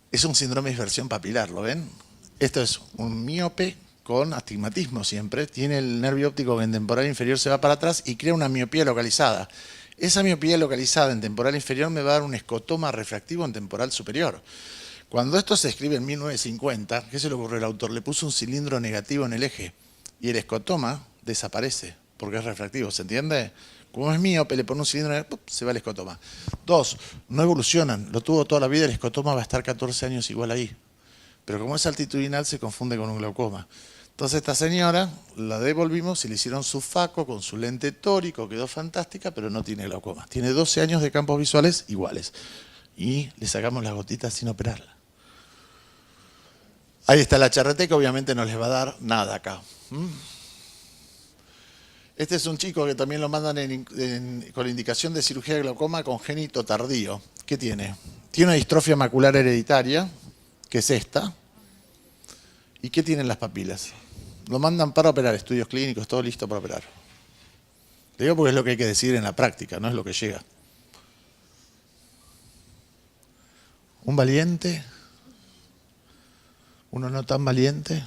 Es un síndrome de dispersión papilar, ¿lo ven? Esto es un míope con astigmatismo siempre. Tiene el nervio óptico que en temporal inferior se va para atrás y crea una miopía localizada. Esa miopía localizada en temporal inferior me va a dar un escotoma refractivo en temporal superior. Cuando esto se escribe en 1950, ¿qué se le ocurrió al autor? Le puso un cilindro negativo en el eje y el escotoma desaparece porque es refractivo, ¿se entiende? Como es míope, le pone un cilindro negativo, se va el escotoma. 2, no evolucionan, lo tuvo toda la vida, el escotoma va a estar 14 años igual ahí. Pero como es altitudinal se confunde con un glaucoma. Entonces esta señora la devolvimos y le hicieron su FACO con su lente tórico, quedó fantástica, pero no tiene glaucoma. Tiene 12 años de campos visuales iguales. Y le sacamos las gotitas sin operarla. Ahí está la HRT, que obviamente no les va a dar nada acá. Este es un chico que también lo mandan con indicación de cirugía de glaucoma congénito tardío. ¿Qué tiene? Tiene una distrofia macular hereditaria, que es esta. ¿Y qué tienen las papilas? Lo mandan para operar, estudios clínicos, todo listo para operar. Le digo porque es lo que hay que decir en la práctica, no es lo que llega. Un valiente, uno no tan valiente.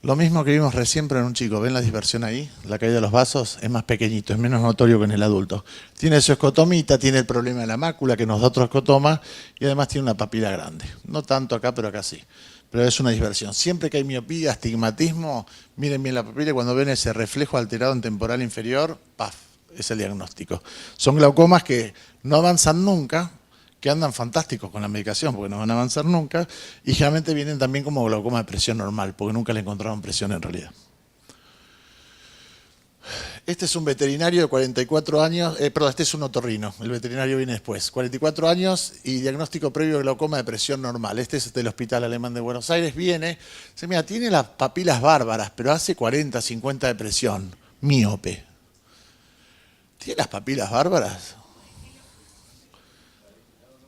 Lo mismo que vimos recién, pero en un chico. ¿Ven la dispersión ahí? La caída de los vasos es más pequeñito, es menos notorio que en el adulto. Tiene su escotomita, tiene el problema de la mácula, que nos da otro escotoma, y además tiene una papila grande. No tanto acá, pero acá sí. Pero es una dispersión. Siempre que hay miopía, astigmatismo, miren bien la papila y cuando ven ese reflejo alterado en temporal inferior, ¡paf! Es el diagnóstico. Son glaucomas que no avanzan nunca, que andan fantásticos con la medicación porque no van a avanzar nunca, y generalmente vienen también como glaucoma de presión normal, porque nunca le encontraron presión en realidad. Este es un veterinario de 44 años, perdón, este es un otorrino, el veterinario viene después. 44 años y diagnóstico previo de glaucoma de presión normal. Este es del Hospital Alemán de Buenos Aires, viene, se mira, tiene las papilas bárbaras, pero hace 40, 50 de presión, míope. ¿Tiene las papilas bárbaras?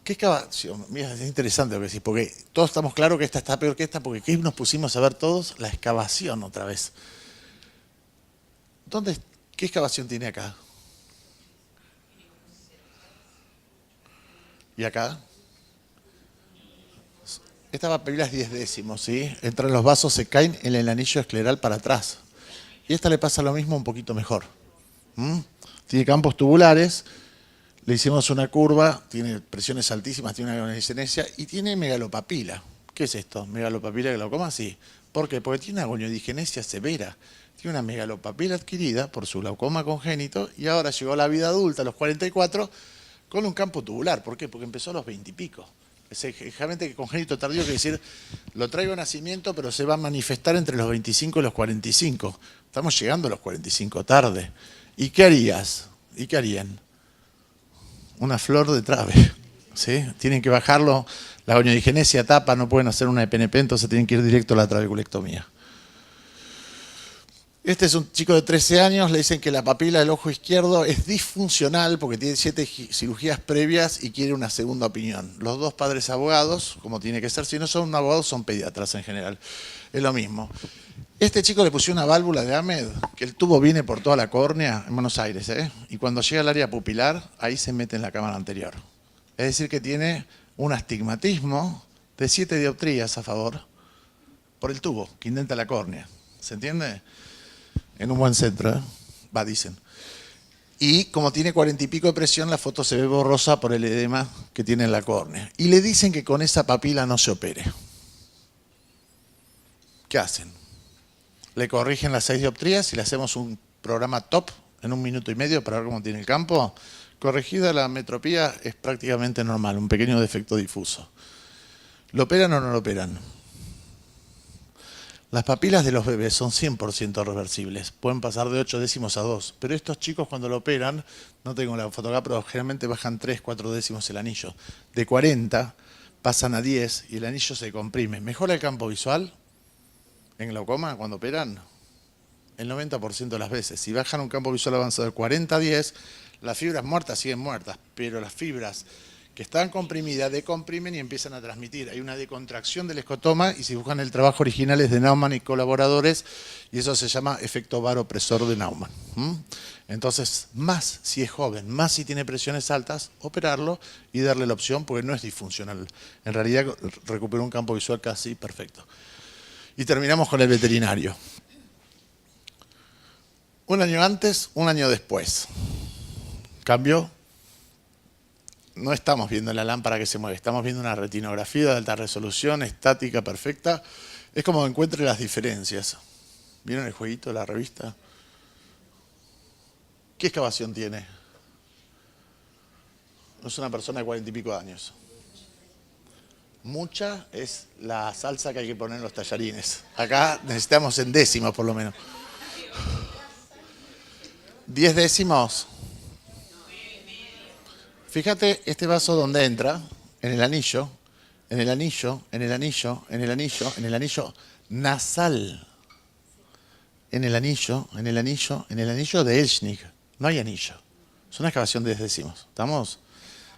¿Qué excavación? Mira, es interesante lo que decís, porque todos estamos claros que esta está peor que esta, porque ¿qué nos pusimos a ver todos? La excavación otra vez. ¿Qué excavación tiene acá? ¿Y acá? Esta papila es 10 décimos, ¿sí? Entran los vasos, se caen en el anillo escleral para atrás. Y esta le pasa lo mismo un poquito mejor. Tiene campos tubulares. Le hicimos una curva, tiene presiones altísimas, tiene una agonodigenesia y tiene megalopapila. ¿Qué es esto? ¿Megalopapila de glaucoma? Sí. ¿Por qué? Porque tiene una agonodigenesia severa. Tiene una megalopapila adquirida por su glaucoma congénito y ahora llegó a la vida adulta, a los 44, con un campo tubular. ¿Por qué? Porque empezó a los 20 y pico. Generalmente congénito tardío quiere decir, lo traigo a nacimiento, pero se va a manifestar entre los 25 y los 45. Estamos llegando a los 45 tarde. ¿Y qué harías? ¿Y qué harían? Una flor de trave, ¿sí? Tienen que bajarlo, la agonodigenesia tapa, no pueden hacer una EPNP, entonces tienen que ir directo a la trabeculectomía. Este es un chico de 13 años, le dicen que la papila del ojo izquierdo es disfuncional porque tiene 7 cirugías previas y quiere una segunda opinión. Los dos padres abogados, como tiene que ser, si no son abogados son pediatras en general, es lo mismo. Este chico le pusieron una válvula de Ahmed, que el tubo viene por toda la córnea en Buenos Aires, y cuando llega al área pupilar, ahí se mete en la cámara anterior. Es decir, que tiene un astigmatismo de 7 dioptrías a favor por el tubo que indenta la córnea. ¿Se entiende? En un buen centro, dicen. Y como tiene 40 y pico de presión, la foto se ve borrosa por el edema que tiene en la córnea. Y le dicen que con esa papila no se opere. ¿Qué hacen? Le corrigen las 6 dioptrías y le hacemos un programa top en 1 minuto y medio para ver cómo tiene el campo. Corregida la metropía es prácticamente normal, un pequeño defecto difuso. ¿Lo operan o no lo operan? Las papilas de los bebés son 100% reversibles, pueden pasar de 8 décimos a 2, pero estos chicos cuando lo operan, no tengo la foto acá, pero generalmente bajan 3, 4 décimos el anillo. De 40 pasan a 10 y el anillo se comprime. ¿Mejora el campo visual en glaucoma cuando operan? El 90% de las veces. Si bajan un campo visual avanzado de 40 a 10, las fibras muertas siguen muertas, pero las fibras que están comprimidas decomprimen y empiezan a transmitir. Hay una decontracción del escotoma y si buscan el trabajo original es de Naumann y colaboradores y eso se llama efecto varopresor de Naumann. Entonces, más si es joven, más si tiene presiones altas, operarlo y darle la opción porque no es disfuncional. En realidad recuperó un campo visual casi perfecto. Y terminamos con el veterinario. 1 año antes, 1 año después. ¿Cambió? No estamos viendo la lámpara que se mueve, estamos viendo una retinografía de alta resolución, estática, perfecta. Es como encuentre las diferencias. ¿Vieron el jueguito de la revista? ¿Qué excavación tiene? Es una persona de 40 y pico de años. Mucha es la salsa que hay que poner en los tallarines. Acá necesitamos en décimos por lo menos. 10 décimos. Fíjate este vaso donde entra, en el anillo, en el anillo, en el anillo, en el anillo, en el anillo nasal. En el anillo, en el anillo, en el anillo de Elschnig. No hay anillo. Es una excavación de 10 décimos. ¿Estamos?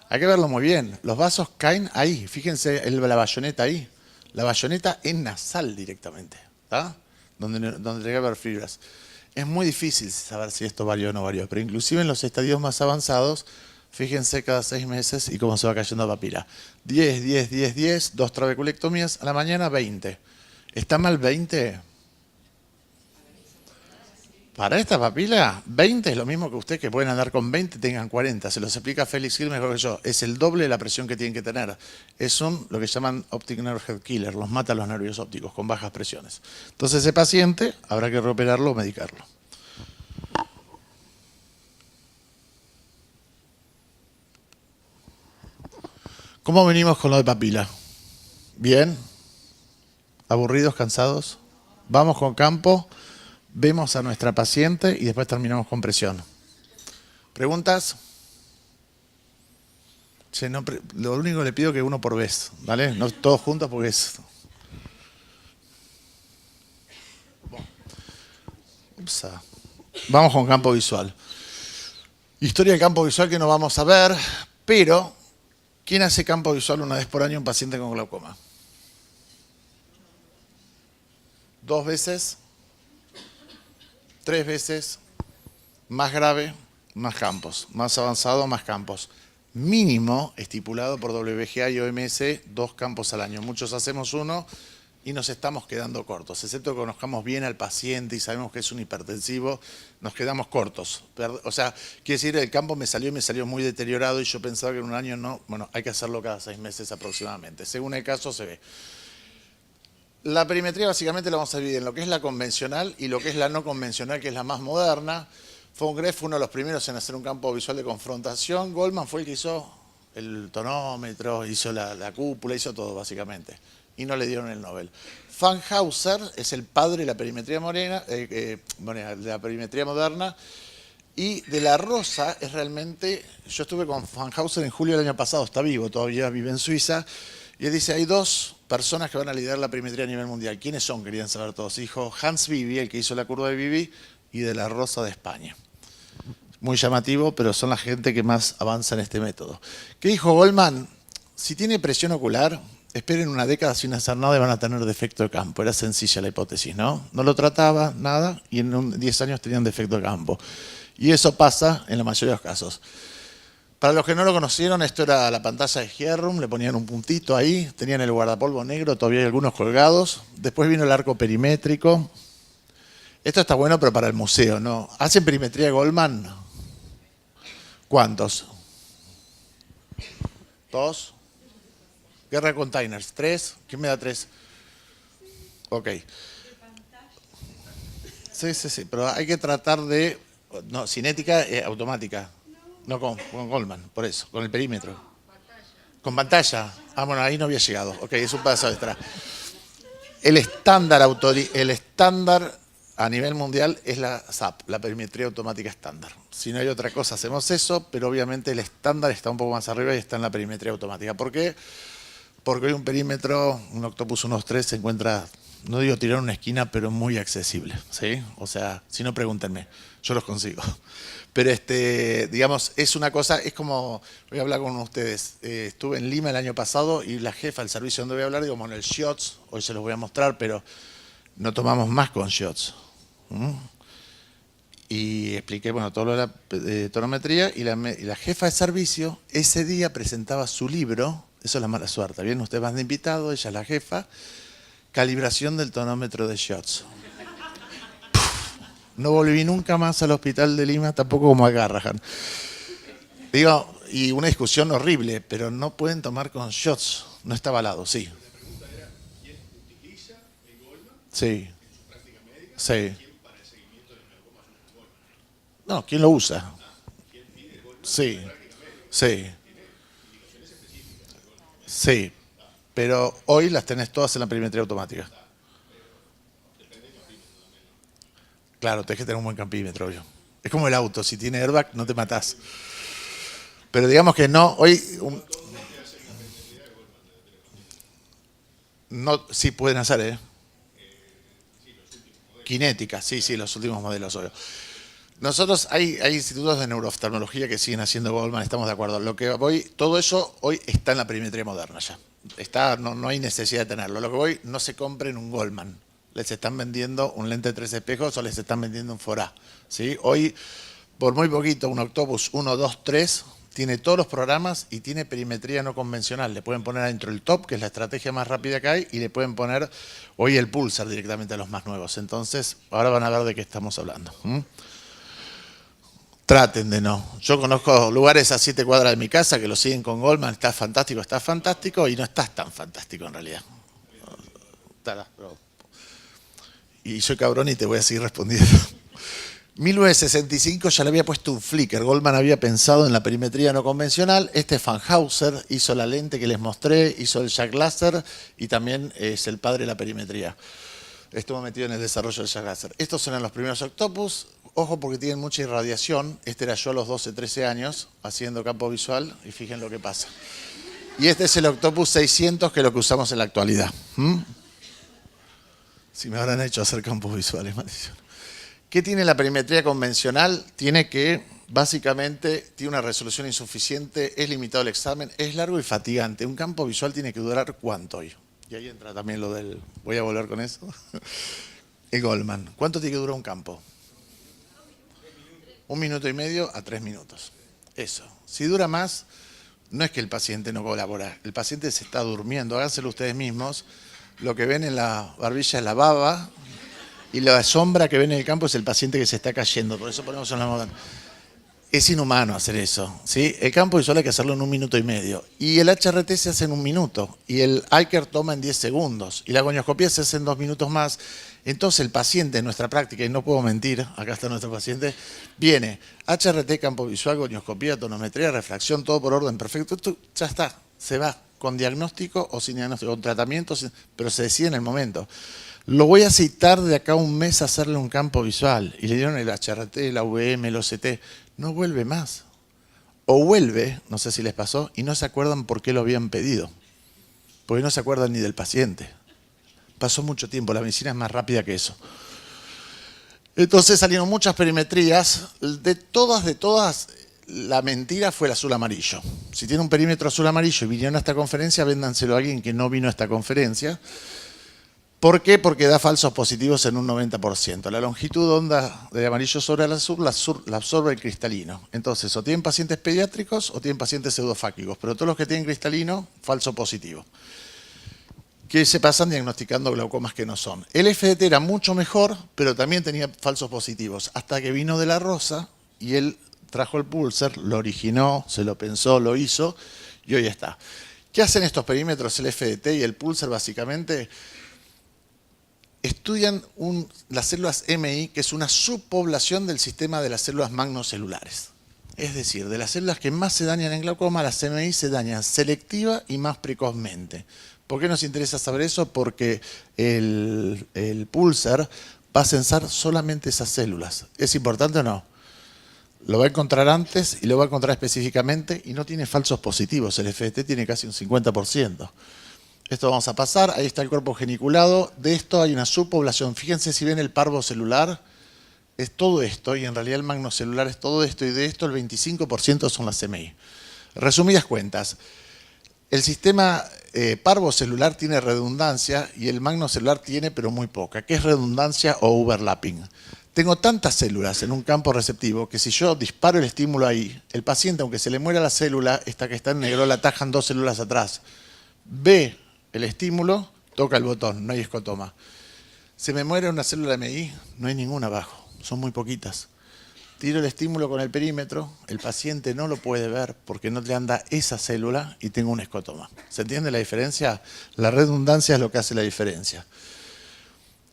Hay que verlo muy bien. Los vasos caen ahí. Fíjense la bayoneta ahí. La bayoneta es nasal directamente. ¿Está? Donde tiene que haber fibras. Es muy difícil saber si esto varió o no varió. Pero inclusive en los estadios más avanzados, fíjense cada 6 meses y cómo se va cayendo la papila. 10, 10, 10, 10, 2 trabeculectomías. A la mañana 20. ¿Está mal 20? Para esta papila, 20 es lo mismo que usted que pueden andar con 20 tengan 40. Se los explica Félix Gil mejor que yo. Es el doble de la presión que tienen que tener. Es lo que llaman optic nerve head killer. Los mata los nervios ópticos con bajas presiones. Entonces ese paciente habrá que reoperarlo o medicarlo. ¿Cómo venimos con lo de papila? ¿Bien? ¿Aburridos? ¿Cansados? Vamos con campo. Vemos a nuestra paciente y después terminamos con presión. ¿Preguntas? Che, no, lo único que le pido es que uno por vez, ¿vale? No todos juntos porque es... Vamos con campo visual. Historia del campo visual que no vamos a ver, pero ¿quién hace campo visual 1 vez por año en un paciente con glaucoma? 2 veces, 3 veces, más grave, más campos, más avanzado, más campos. Mínimo estipulado por WGA y OMS 2 campos al año. Muchos hacemos 1 y nos estamos quedando cortos. Excepto que conozcamos bien al paciente y sabemos que es un hipertensivo, nos quedamos cortos. O sea, quiere decir, el campo me salió muy deteriorado y yo pensaba que en 1 año no. Bueno, hay que hacerlo cada 6 meses aproximadamente. Según el caso se ve. La perimetría básicamente la vamos a dividir en lo que es la convencional y lo que es la no convencional, que es la más moderna. Von Graeff fue uno de los primeros en hacer un campo visual de confrontación. Goldman fue el que hizo el tonómetro, hizo la cúpula, hizo todo básicamente. Y no le dieron el Nobel. Fankhauser es el padre de la perimetría la perimetría moderna. Y de la Rosa es realmente... Yo estuve con Fankhauser en julio del año pasado, está vivo, todavía vive en Suiza. Y él dice, hay 2 personas que van a liderar la perimetría a nivel mundial. ¿Quiénes son? Querían saber todos. Dijo Hans Vivi, el que hizo la curva de Vivi, y de la Rosa de España. Muy llamativo, pero son la gente que más avanza en este método. ¿Qué dijo Goldman? Si tiene presión ocular, esperen 1 década sin hacer nada y van a tener defecto de campo. Era sencilla la hipótesis, ¿no? No lo trataba, nada, y en 10 años tenían defecto de campo. Y eso pasa en la mayoría de los casos. Para los que no lo conocieron, esto era la pantalla de Hierrum, le ponían un puntito ahí, tenían el guardapolvo negro, todavía hay algunos colgados. Después vino el arco perimétrico. Esto está bueno, pero para el museo, ¿no? ¿Hacen perimetría Goldman? ¿Cuántos? ¿Dos? Guerra Containers. ¿Tres? ¿Quién me da tres? Ok. Sí, pero hay que tratar de... No, cinética automática. No con Goldman, por eso, con el perímetro. Con pantalla. Ah, bueno, ahí no había llegado. Ok, es un paso extra. El estándar a nivel mundial es la SAP, la perimetría automática estándar. Si no hay otra cosa, hacemos eso, pero obviamente el estándar está un poco más arriba y está en la perimetría automática. ¿Por qué? Porque hoy un perímetro, un Octopus 1.3 se encuentra, no digo tirar una esquina, pero muy accesible, ¿sí? O sea, si no, pregúntenme, yo los consigo. Pero digamos, es una cosa, es como, voy a hablar con ustedes, estuve en Lima el año pasado y la jefa del servicio donde voy a hablar, digo, bueno, el SHOTS, hoy se los voy a mostrar, pero no tomamos más con SHOTS. Y expliqué, bueno, todo lo de la tonometría y la jefa de servicio ese día presentaba su libro, eso es la mala suerte, bien, ustedes van de invitado, ella es la jefa, calibración del tonómetro de SHOTS. No volví nunca más al hospital de Lima, tampoco como a Garrahan. Digo, y una discusión horrible, pero no pueden tomar con SHOTS, no está avalado, sí. La pregunta era, ¿quién utiliza el Goldman en su práctica médica? Sí. ¿Quién para el seguimiento de glaucomas usa el Goldman? No, ¿quién lo usa? ¿Quién pide el Goldman? Sí, sí. ¿Tiene indicaciones específicas del Goldman? Sí, pero hoy las tenés todas en la perimetría automática. Claro, tenés que tener un buen campímetro, obvio. Es como el auto, si tiene airbag no te matás. Pero digamos que no, hoy... No, sí pueden hacer, ¿eh? Cinética, sí, los últimos modelos, obvio. Nosotros, hay institutos de neurooftalmología que siguen haciendo Goldman, estamos de acuerdo. Todo eso hoy está en la perimetría moderna ya. No hay necesidad de tenerlo. Lo que voy, no se compren un Goldman. Les están vendiendo un lente de 3 espejos o les están vendiendo un Forá. ¿Sí? Hoy, por muy poquito, un Octopus 1, 2, 3 tiene todos los programas y tiene perimetría no convencional. Le pueden poner adentro el top, que es la estrategia más rápida que hay, y le pueden poner hoy el Pulsar directamente a los más nuevos. Entonces, ahora van a ver de qué estamos hablando. Traten de no. Yo conozco lugares a 7 cuadras de mi casa que lo siguen con Goldman, está fantástico, y no estás tan fantástico en realidad. Y soy cabrón y te voy a seguir respondiendo. 1965 ya le había puesto un flicker. Goldman había pensado en la perimetría no convencional. Fanhauser hizo la lente que les mostré, hizo el Jack Lasser y también es el padre de la perimetría. Estuvo metido en el desarrollo del Jack Lasser. Estos eran los primeros Octopus. Ojo porque tienen mucha irradiación. Este era yo a los 12, 13 años haciendo campo visual y fíjense lo que pasa. Y este es el Octopus 600 que es lo que usamos en la actualidad. Si me habrán hecho hacer campos visuales, maldición. ¿Qué tiene la perimetría convencional? Tiene que, básicamente, tiene una resolución insuficiente, es limitado el examen, es largo y fatigante. Un campo visual tiene que durar ¿cuánto hoy? Y ahí entra también lo del... Voy a volver con eso. El Goldman. ¿Cuánto tiene que durar un campo? 1 minuto y medio a 3 minutos. Eso. Si dura más, no es que el paciente no colabora. El paciente se está durmiendo. Háganselo ustedes mismos. Lo que ven en la barbilla es la baba y la sombra que ven en el campo es el paciente que se está cayendo. Por eso ponemos en la moda. Es inhumano hacer eso, ¿sí? El campo visual hay que hacerlo en 1 minuto y medio. Y el HRT se hace en 1 minuto. Y el ICER toma en 10 segundos. Y la gonioscopía se hace en 2 minutos más. Entonces el paciente en nuestra práctica, y no puedo mentir, acá está nuestro paciente, viene HRT, campo visual, gonioscopía, tonometría, refracción, todo por orden perfecto. Esto ya está, se va con diagnóstico o sin diagnóstico, con tratamiento, pero se decide en el momento. Lo voy a citar de acá a 1 mes a hacerle un campo visual. Y le dieron el HRT, la VM, el OCT. No vuelve más. O vuelve, no sé si les pasó, y no se acuerdan por qué lo habían pedido. Porque no se acuerdan ni del paciente. Pasó mucho tiempo, la medicina es más rápida que eso. Entonces salieron muchas perimetrías. De todas, la mentira fue el azul amarillo. Si tiene un perímetro azul amarillo y vinieron a esta conferencia, véndanselo a alguien que no vino a esta conferencia. ¿Por qué? Porque da falsos positivos en un 90%. La longitud de onda de amarillo sobre el azul la absorbe el cristalino. Entonces, o tienen pacientes pediátricos o tienen pacientes pseudofáquicos. Pero todos los que tienen cristalino, falso positivo. Que se pasan diagnosticando glaucomas que no son. El FDT era mucho mejor, pero también tenía falsos positivos. Hasta que vino De la Rosa y él trajo el pulsar, lo originó, se lo pensó, lo hizo y hoy está. ¿Qué hacen estos perímetros, el FDT y el pulsar básicamente? Estudian las células MI, que es una subpoblación del sistema de las células magnocelulares. Es decir, de las células que más se dañan en glaucoma, las MI se dañan selectiva y más precozmente. ¿Por qué nos interesa saber eso? Porque el pulsar va a censar solamente esas células. ¿Es importante o no? Lo va a encontrar antes y lo va a encontrar específicamente y no tiene falsos positivos. El FDT tiene casi un 50%. Esto vamos a pasar. Ahí está el cuerpo geniculado. De esto hay una subpoblación. Fíjense si ven el parvo celular. Es todo esto y en realidad el magnocelular es todo esto y de esto el 25% son las MI. Resumidas cuentas, el sistema parvocelular tiene redundancia y el magnocelular tiene pero muy poca. ¿Qué es redundancia o overlapping? Tengo tantas células en un campo receptivo que si yo disparo el estímulo ahí, el paciente, aunque se le muera la célula, esta que está en negro, la atajan 2 células atrás. Ve el estímulo, toca el botón, no hay escotoma. Se me muere una célula MI, no hay ninguna abajo, son muy poquitas. Tiro el estímulo con el perímetro, el paciente no lo puede ver porque no le anda esa célula y tengo un escotoma. ¿Se entiende la diferencia? La redundancia es lo que hace la diferencia.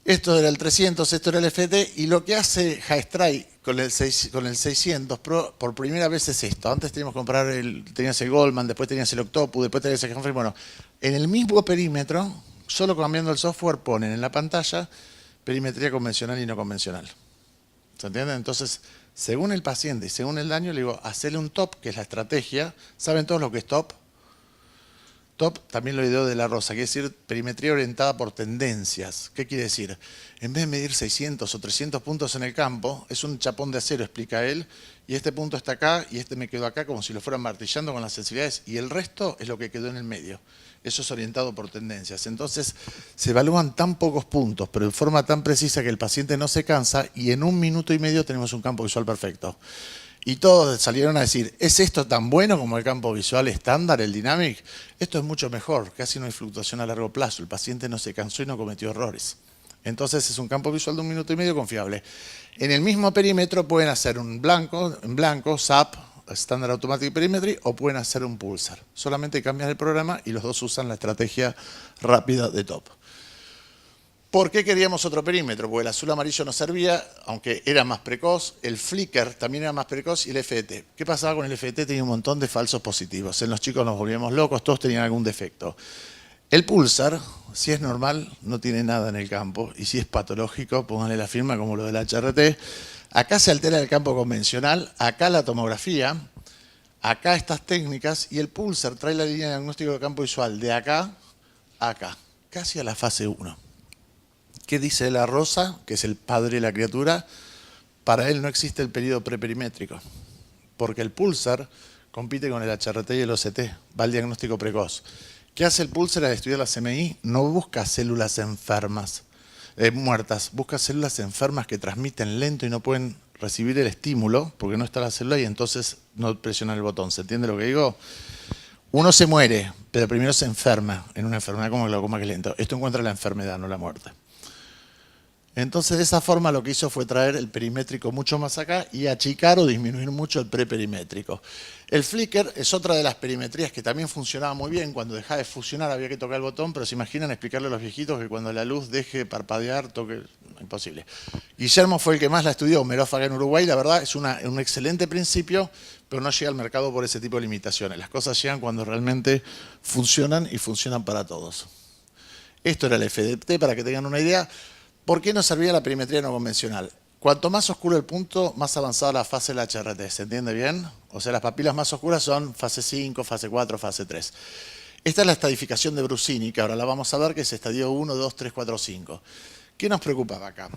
Esto era el 300, esto era el FT, y lo que hace Haestray con el 600 Pro por primera vez es esto. Antes teníamos que comprar, tenías el Goldman, después tenías el Octopus, después tenías el Humphrey. Bueno, en el mismo perímetro, solo cambiando el software, ponen en la pantalla perimetría convencional y no convencional. ¿Se entiende? Entonces, según el paciente y según el daño, le digo, hacerle un top, que es la estrategia. ¿Saben todos lo que es top? Top también lo ideó de la Rosa, quiere decir perimetría orientada por tendencias. ¿Qué quiere decir? En vez de medir 600 o 300 puntos en el campo, es un chapón de acero, explica él, y este punto está acá y este me quedó acá como si lo fueran martillando con las sensibilidades, y el resto es lo que quedó en el medio. Eso es orientado por tendencias. Entonces, se evalúan tan pocos puntos, pero de forma tan precisa que el paciente no se cansa, y en 1 minuto y medio tenemos un campo visual perfecto. Y todos salieron a decir, ¿es esto tan bueno como el campo visual estándar, el Dynamic? Esto es mucho mejor, casi no hay fluctuación a largo plazo, el paciente no se cansó y no cometió errores. Entonces es un campo visual de 1 minuto y medio confiable. En el mismo perímetro pueden hacer un en blanco, SAP, Standard Automatic Perimetry, o pueden hacer un pulsar. Solamente cambian el programa y los dos usan la estrategia rápida de top. ¿Por qué queríamos otro perímetro? Porque el azul amarillo no servía, aunque era más precoz, el flicker también era más precoz y el FDT. ¿Qué pasaba con el FDT? Tenía un montón de falsos positivos. En los chicos nos volvíamos locos, todos tenían algún defecto. El pulsar, si es normal, no tiene nada en el campo, y si es patológico, pónganle la firma como lo del HRT. Acá se altera el campo convencional, acá la tomografía, acá estas técnicas, y el pulsar trae la línea de diagnóstico de campo visual de acá a acá, casi a la fase 1. ¿Qué dice la Rosa, que es el padre de la criatura? Para él no existe el periodo preperimétrico, porque el pulsar compite con el HRT y el OCT, va al diagnóstico precoz. ¿Qué hace el pulsar al estudiar la CMI? No busca células enfermas, muertas, busca células enfermas que transmiten lento y no pueden recibir el estímulo, porque no está la célula y entonces no presionan el botón. ¿Se entiende lo que digo? Uno se muere, pero primero se enferma en una enfermedad como el glaucoma, que es lento. Esto encuentra la enfermedad, no la muerte. Entonces, de esa forma lo que hizo fue traer el perimétrico mucho más acá y achicar o disminuir mucho el preperimétrico. El flicker es otra de las perimetrías que también funcionaba muy bien. Cuando dejaba de funcionar había que tocar el botón, pero se imaginan explicarle a los viejitos que cuando la luz deje de parpadear, toque... Imposible. Guillermo fue el que más la estudió, Merofaga en Uruguay. La verdad es un excelente principio, pero no llega al mercado por ese tipo de limitaciones. Las cosas llegan cuando realmente funcionan y funcionan para todos. Esto era el FDT, para que tengan una idea. ¿Por qué nos servía la perimetría no convencional? Cuanto más oscuro el punto, más avanzada la fase del HRT. ¿Se entiende bien? O sea, las papilas más oscuras son fase 5, fase 4, fase 3. Esta es la estadificación de Brusini, que ahora la vamos a ver, que es estadio 1, 2, 3, 4, 5. ¿Qué nos preocupaba acá?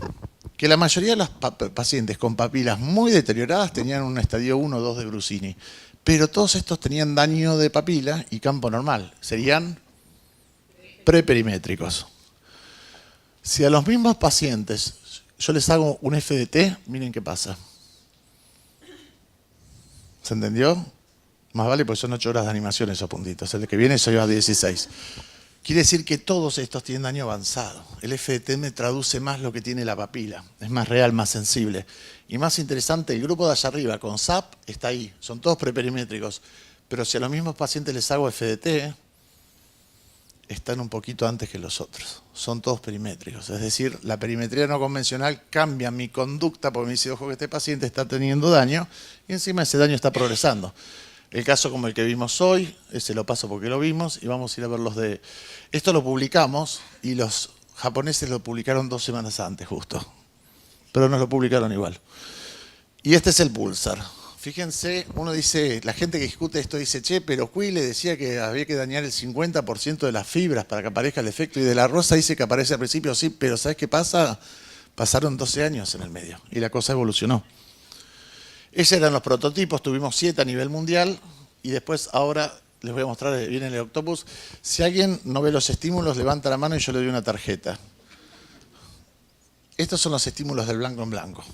Que la mayoría de los pacientes con papilas muy deterioradas tenían un estadio 1 o 2 de Brusini. Pero todos estos tenían daño de papila y campo normal. Serían preperimétricos. Si a los mismos pacientes yo les hago un FDT, miren qué pasa. ¿Se entendió? Más vale porque son 8 horas de animación esos puntitos. El que viene se lleva 16. Quiere decir que todos estos tienen daño avanzado. El FDT me traduce más lo que tiene la papila. Es más real, más sensible. Y más interesante, el grupo de allá arriba con SAP está ahí. Son todos preperimétricos. Pero si a los mismos pacientes les hago FDT, están un poquito antes que los otros. Son todos perimétricos. Es decir, la perimetría no convencional cambia mi conducta porque me dice, ojo que este paciente está teniendo daño y encima ese daño está progresando. El caso como el que vimos hoy, ese lo paso porque lo vimos y vamos a ir a ver los de... Esto lo publicamos y los japoneses lo publicaron 2 semanas antes justo. Pero nos lo publicaron igual. Y este es el pulsar. Fíjense, uno dice, la gente que discute esto dice, che, pero Cui le decía que había que dañar el 50% de las fibras para que aparezca el efecto. Y de la rosa dice que aparece al principio, sí, pero ¿sabes qué pasa? Pasaron 12 años en el medio y la cosa evolucionó. Esos eran los prototipos, tuvimos 7 a nivel mundial y después ahora les voy a mostrar, viene el Octopus. Si alguien no ve los estímulos, levanta la mano y yo le doy una tarjeta. Estos son los estímulos del blanco en blanco,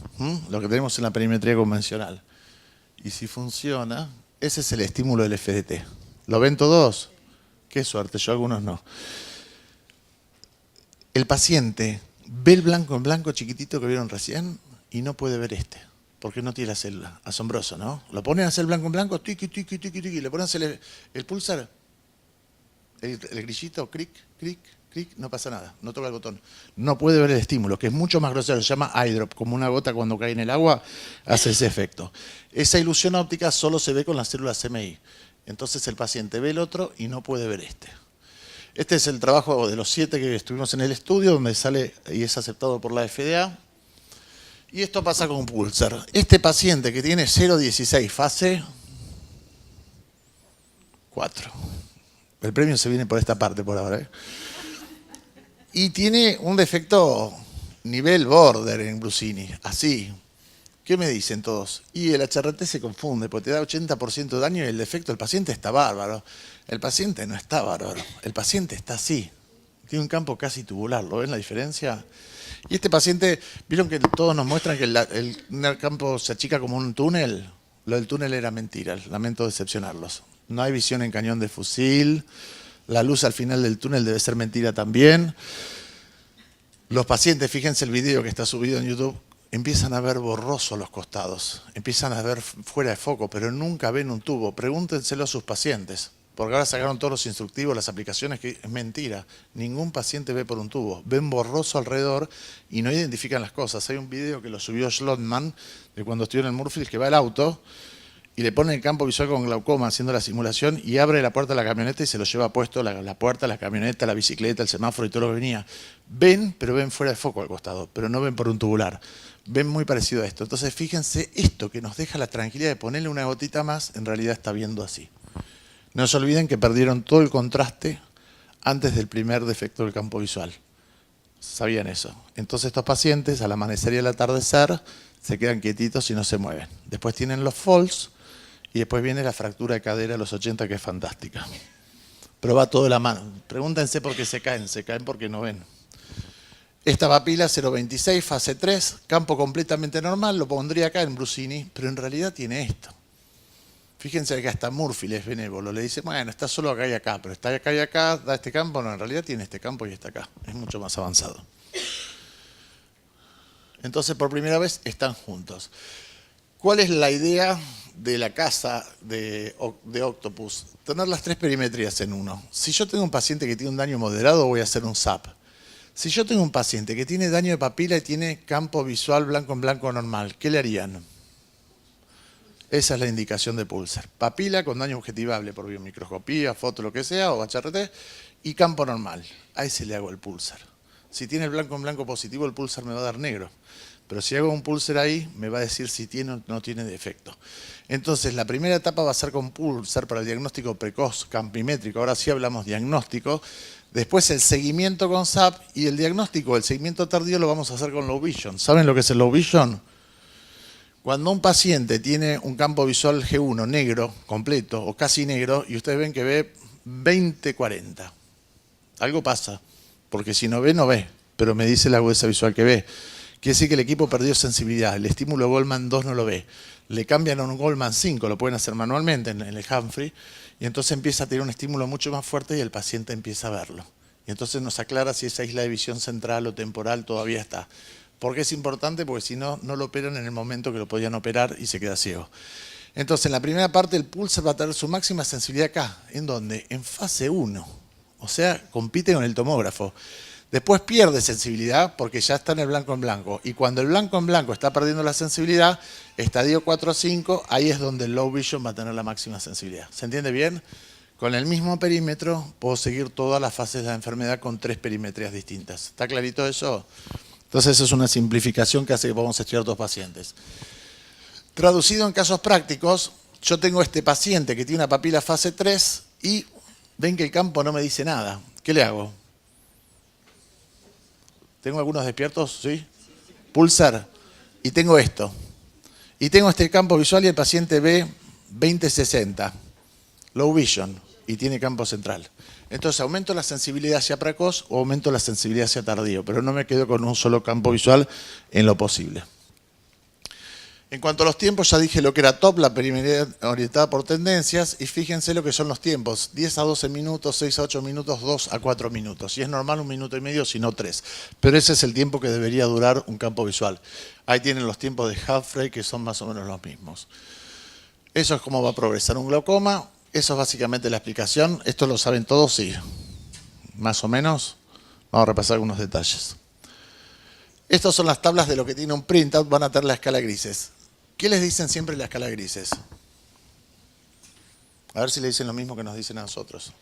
lo que tenemos en la perimetría convencional. Y si funciona, ese es el estímulo del FDT. ¿Lo ven todos? Qué suerte, yo algunos no. El paciente ve el blanco en blanco chiquitito que vieron recién y no puede ver este. Porque no tiene la célula. Asombroso, ¿no? Lo ponen a hacer blanco en blanco, tiqui, tiqui, tiqui, tiqui. Le ponen a hacer el pulsar, el grillito, cric, cric, cric, no pasa nada, no toca el botón. No puede ver el estímulo, que es mucho más grosero, se llama eye drop, como una gota cuando cae en el agua, hace ese efecto. Esa ilusión óptica solo se ve con las células MI. Entonces el paciente ve el otro y no puede ver este. Este es el trabajo de los 7 que estuvimos en el estudio, donde sale y es aceptado por la FDA. Y esto pasa con pulsar. Este paciente que tiene 0,16 fase 4. El premio se viene por esta parte por ahora. Y tiene un defecto nivel border en Brusini. Así. ¿Qué me dicen todos? Y el HRT se confunde porque te da 80% de daño y el defecto del paciente está bárbaro. El paciente no está bárbaro. El paciente está así. Tiene un campo casi tubular. ¿Lo ven la diferencia? Y este paciente, vieron que todos nos muestran que el campo se achica como un túnel. Lo del túnel era mentira, lamento decepcionarlos. No hay visión en cañón de fusil, la luz al final del túnel debe ser mentira también. Los pacientes, fíjense el video que está subido en YouTube, empiezan a ver borroso los costados, empiezan a ver fuera de foco, pero nunca ven un tubo. Pregúntenselo a sus pacientes. Porque ahora sacaron todos los instructivos, las aplicaciones, que es mentira. Ningún paciente ve por un tubo. Ven borroso alrededor y no identifican las cosas. Hay un video que lo subió Schlotman, de cuando estuvo en el Murphy, que va al auto y le pone el campo visual con glaucoma haciendo la simulación y abre la puerta de la camioneta y se lo lleva puesto la puerta, la camioneta, la bicicleta, el semáforo y todo lo que venía. Ven, pero ven fuera de foco al costado, pero no ven por un tubular. Ven muy parecido a esto. Entonces fíjense, esto que nos deja la tranquilidad de ponerle una gotita más, en realidad está viendo así. No se olviden que perdieron todo el contraste antes del primer defecto del campo visual. ¿Sabían eso? Entonces estos pacientes al amanecer y al atardecer se quedan quietitos y no se mueven. Después tienen los falls y después viene la fractura de cadera a los 80 que es fantástica. Pero va todo de la mano. Pregúntense por qué se caen porque no ven. Esta papila 0,26, fase 3, campo completamente normal, lo pondría acá en Brusini, pero en realidad tiene esto. Fíjense que hasta Murphy es benévolo, le dice, bueno, está solo acá y acá, pero está acá y acá, da este campo, no, en realidad tiene este campo y está acá, es mucho más avanzado. Entonces, por primera vez, están juntos. ¿Cuál es la idea de la casa de Octopus? Tener las 3 perimetrías en uno. Si yo tengo un paciente que tiene un daño moderado, voy a hacer un SAP. Si yo tengo un paciente que tiene daño de papila y tiene campo visual blanco en blanco normal, ¿qué le harían? Esa es la indicación de pulsar. Papila con daño objetivable por biomicroscopía, foto, lo que sea, o HRT, y campo normal. A ese le hago el pulsar. Si tiene el blanco en blanco positivo, el pulsar me va a dar negro. Pero si hago un pulsar ahí, me va a decir si tiene o no tiene defecto. Entonces, la primera etapa va a ser con pulsar para el diagnóstico precoz campimétrico. Ahora sí hablamos diagnóstico. Después el seguimiento con SAP y el diagnóstico, el seguimiento tardío lo vamos a hacer con Low Vision. ¿Saben lo que es el Low Vision? Cuando un paciente tiene un campo visual G1 negro, completo o casi negro, y ustedes ven que ve 20-40, algo pasa, porque si no ve, no ve, pero me dice la agudeza visual que ve. Quiere decir que el equipo perdió sensibilidad, el estímulo Goldman 2 no lo ve. Le cambian a un Goldman 5, lo pueden hacer manualmente en el Humphrey, y entonces empieza a tener un estímulo mucho más fuerte y el paciente empieza a verlo. Y entonces nos aclara si esa isla de visión central o temporal todavía está. ¿Por qué es importante? Porque si no, no lo operan en el momento que lo podían operar y se queda ciego. Entonces, en la primera parte, el pulsar va a tener su máxima sensibilidad acá. ¿En dónde? En fase 1. O sea, compite con el tomógrafo. Después pierde sensibilidad porque ya está en el blanco en blanco. Y cuando el blanco en blanco está perdiendo la sensibilidad, estadio 4 a 5, ahí es donde el low vision va a tener la máxima sensibilidad. ¿Se entiende bien? Con el mismo perímetro puedo seguir todas las fases de la enfermedad con 3 perimetrías distintas. ¿Está clarito eso? Entonces, eso es una simplificación que hace que podamos estudiar 2 pacientes. Traducido en casos prácticos, yo tengo este paciente que tiene una papila fase 3 y ven que el campo no me dice nada. ¿Qué le hago? ¿Tengo algunos despiertos? ¿Sí? Pulsar. Y tengo esto. Y tengo este campo visual y el paciente ve 20-60. Low vision. Y tiene campo central. Entonces, ¿aumento la sensibilidad hacia precoz o aumento la sensibilidad hacia tardío? Pero no me quedo con un solo campo visual en lo posible. En cuanto a los tiempos, ya dije lo que era top, la perimetría orientada por tendencias, y fíjense lo que son los tiempos, 10 a 12 minutos, 6 a 8 minutos, 2 a 4 minutos. Si es normal, 1 minuto y medio, si no 3. Pero ese es el tiempo que debería durar un campo visual. Ahí tienen los tiempos de Humphrey, que son más o menos los mismos. Eso es cómo va a progresar un glaucoma. Eso es básicamente la explicación. ¿Esto lo saben todos? Sí. Más o menos. Vamos a repasar algunos detalles. Estas son las tablas de lo que tiene un printout, van a tener la escala grises. ¿Qué les dicen siempre la escala grises? A ver si le dicen lo mismo que nos dicen a nosotros.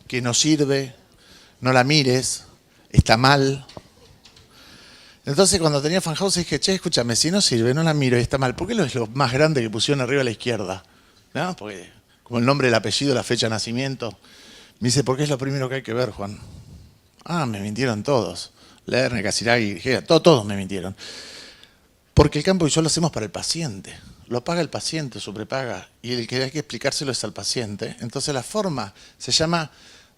Que no sirve, no la mires, está mal. Entonces cuando tenía Fanhouse dije, che, escúchame, si no sirve, no la miro y está mal, ¿por qué lo es lo más grande que pusieron arriba a la izquierda? ¿No? Porque como el nombre, el apellido, la fecha de nacimiento. Me dice, ¿por qué es lo primero que hay que ver, Juan? Ah, me mintieron todos. Lerner, Casiraghi, todos me mintieron. Porque el campo visual lo hacemos para el paciente. Lo paga el paciente, su prepaga. Y el que hay que explicárselo es al paciente. Entonces la forma se llama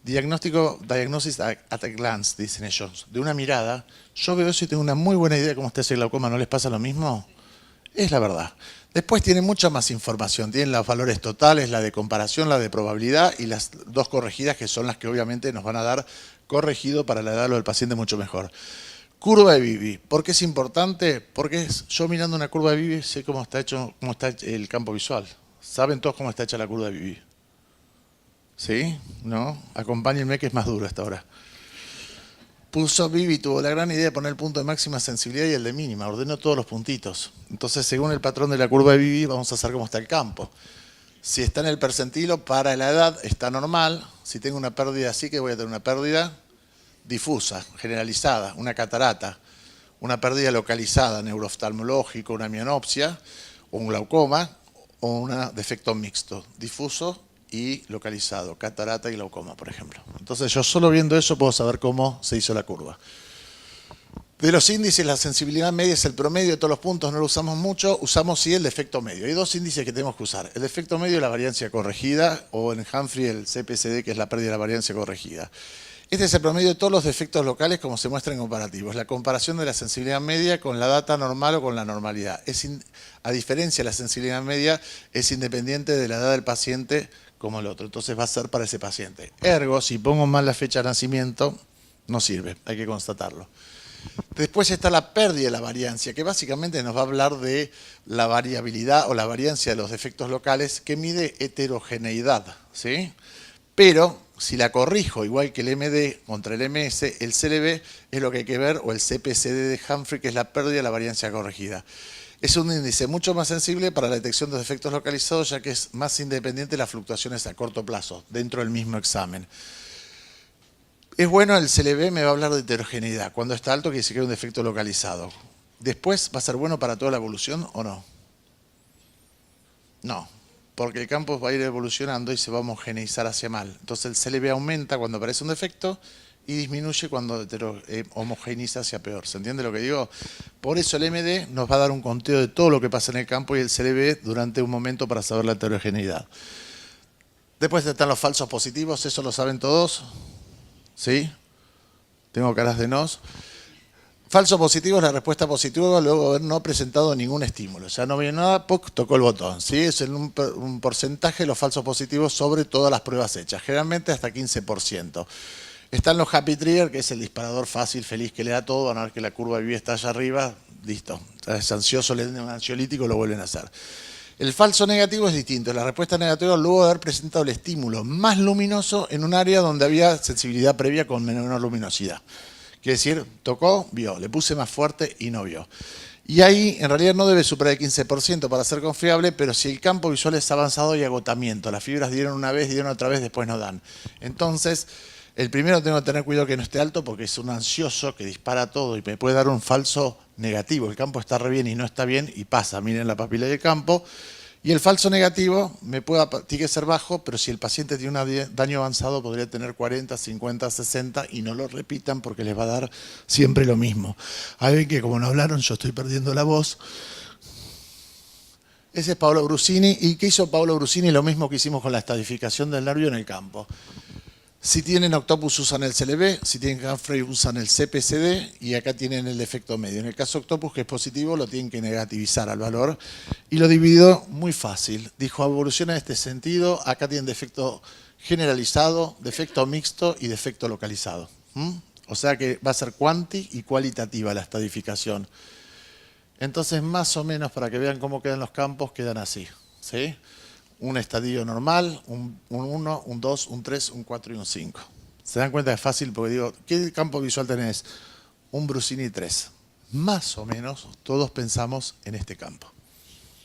diagnosis at a glance, dicen ellos. De una mirada, yo veo eso y tengo una muy buena idea de cómo está ese glaucoma. ¿No les pasa lo mismo? Es la verdad. Después tiene mucha más información. Tienen los valores totales, la de comparación, la de probabilidad y las 2 corregidas que son las que obviamente nos van a dar corregido para la edad del paciente mucho mejor. Curva de Vivi. ¿Por qué es importante? Porque yo mirando una curva de Vivi sé cómo está hecho, cómo está el campo visual. ¿Saben todos cómo está hecha la curva de Vivi? ¿Sí? ¿No? Acompáñenme que es más duro hasta ahora. Puso Vivi, tuvo la gran idea de poner el punto de máxima sensibilidad y el de mínima. Ordenó todos los puntitos. Entonces, según el patrón de la curva de Vivi, vamos a saber cómo está el campo. Si está en el percentilo, para la edad está normal. Si tengo una pérdida así, que voy a tener una pérdida difusa, generalizada, una catarata, una pérdida localizada, neurooftalmológico, una mianopsia, o un glaucoma, o un defecto mixto, difuso y localizado, catarata y glaucoma, por ejemplo. Entonces yo solo viendo eso puedo saber cómo se hizo la curva. De los índices, la sensibilidad media es el promedio de todos los puntos, no lo usamos mucho, usamos sí el defecto medio. Hay 2 índices que tenemos que usar. El defecto medio es la variancia corregida, o en Humphrey el CPCD, que es la pérdida de la variancia corregida. Este es el promedio de todos los defectos locales como se muestra en comparativos. La comparación de la sensibilidad media con la data normal o con la normalidad. A diferencia de la sensibilidad media, es independiente de la edad del paciente como el otro. Entonces va a ser para ese paciente. Ergo, si pongo mal la fecha de nacimiento, no sirve, hay que constatarlo. Después está la pérdida de la variancia, que básicamente nos va a hablar de la variabilidad o la variancia de los defectos locales que mide heterogeneidad, ¿sí? Pero si la corrijo igual que el MD contra el MS, el CLB es lo que hay que ver, o el CPCD de Humphrey, que es la pérdida de la variancia corregida. Es un índice mucho más sensible para la detección de defectos localizados, ya que es más independiente de las fluctuaciones a corto plazo, dentro del mismo examen. Es bueno, el CLB me va a hablar de heterogeneidad. Cuando está alto quiere decir que hay un defecto localizado. Después, ¿va a ser bueno para toda la evolución o no? No, porque el campo va a ir evolucionando y se va a homogeneizar hacia mal. Entonces el CLB aumenta cuando aparece un defecto y disminuye cuando homogeneiza hacia peor. ¿Se entiende lo que digo? Por eso el MD nos va a dar un conteo de todo lo que pasa en el campo y el CLB durante un momento para saber la heterogeneidad. Después están los falsos positivos, eso lo saben todos. ¿Sí? Tengo caras de nos. Falso positivo es la respuesta positiva luego de haber no presentado ningún estímulo. O sea, no vio nada, ¡puc!, tocó el botón. ¿Sí? Es un porcentaje de los falsos positivos sobre todas las pruebas hechas. Generalmente hasta 15%. Están los happy trigger, que es el disparador fácil, feliz, que le da todo. Van a ver que la curva de vida está allá arriba. Listo. Es ansioso, le dan un ansiolítico, lo vuelven a hacer. El falso negativo es distinto. La respuesta negativa luego de haber presentado el estímulo más luminoso en un área donde había sensibilidad previa con menor luminosidad. Quiere decir, tocó, vio. Le puse más fuerte y no vio. Y ahí, en realidad, no debe superar el 15% para ser confiable, pero si el campo visual es avanzado y agotamiento, las fibras dieron una vez, dieron otra vez, después no dan. Entonces, el primero tengo que tener cuidado que no esté alto porque es un ansioso que dispara todo y me puede dar un falso negativo. El campo está re bien y no está bien y pasa. Miren la papila del campo. Y el falso negativo tiene que ser bajo, pero si el paciente tiene un daño avanzado podría tener 40, 50, 60 y no lo repitan porque les va a dar siempre lo mismo. Ahí ven que como no hablaron yo estoy perdiendo la voz. Ese es Paolo Brusini. ¿Y qué hizo Paolo Brusini? Lo mismo que hicimos con la estadificación del nervio en el campo. Si tienen Octopus usan el CLB, si tienen Humphrey usan el CPCD y acá tienen el defecto medio. En el caso Octopus, que es positivo, lo tienen que negativizar al valor y lo dividido muy fácil. Dijo, evoluciona en este sentido, acá tienen defecto generalizado, defecto mixto y defecto localizado. O sea que va a ser cuanti y cualitativa la estadificación. Entonces, más o menos, para que vean cómo quedan los campos, quedan así, ¿sí? Un estadio normal, un 1, un 2, un 3, un 4 y un 5. ¿Se dan cuenta? Es fácil porque digo, ¿qué campo visual tenés? Un Brusini 3. Más o menos todos pensamos en este campo.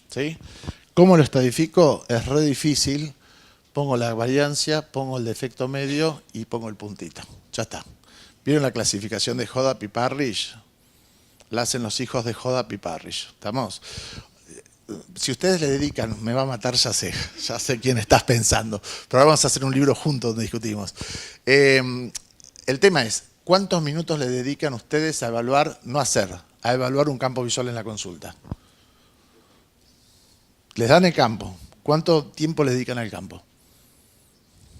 ¿Sí? ¿Cómo lo estadifico? Es re difícil. Pongo la variancia, pongo el defecto medio y pongo el puntito. Ya está. ¿Vieron la clasificación de Hoddap y Parrish? La hacen los hijos de Hoddap y Parrish. ¿Estamos? Si ustedes le dedican, me va a matar, ya sé quién estás pensando, pero ahora vamos a hacer un libro juntos donde discutimos. El tema es, ¿cuántos minutos le dedican ustedes a evaluar, no hacer, a evaluar un campo visual en la consulta? Les dan el campo, ¿cuánto tiempo le dedican al campo?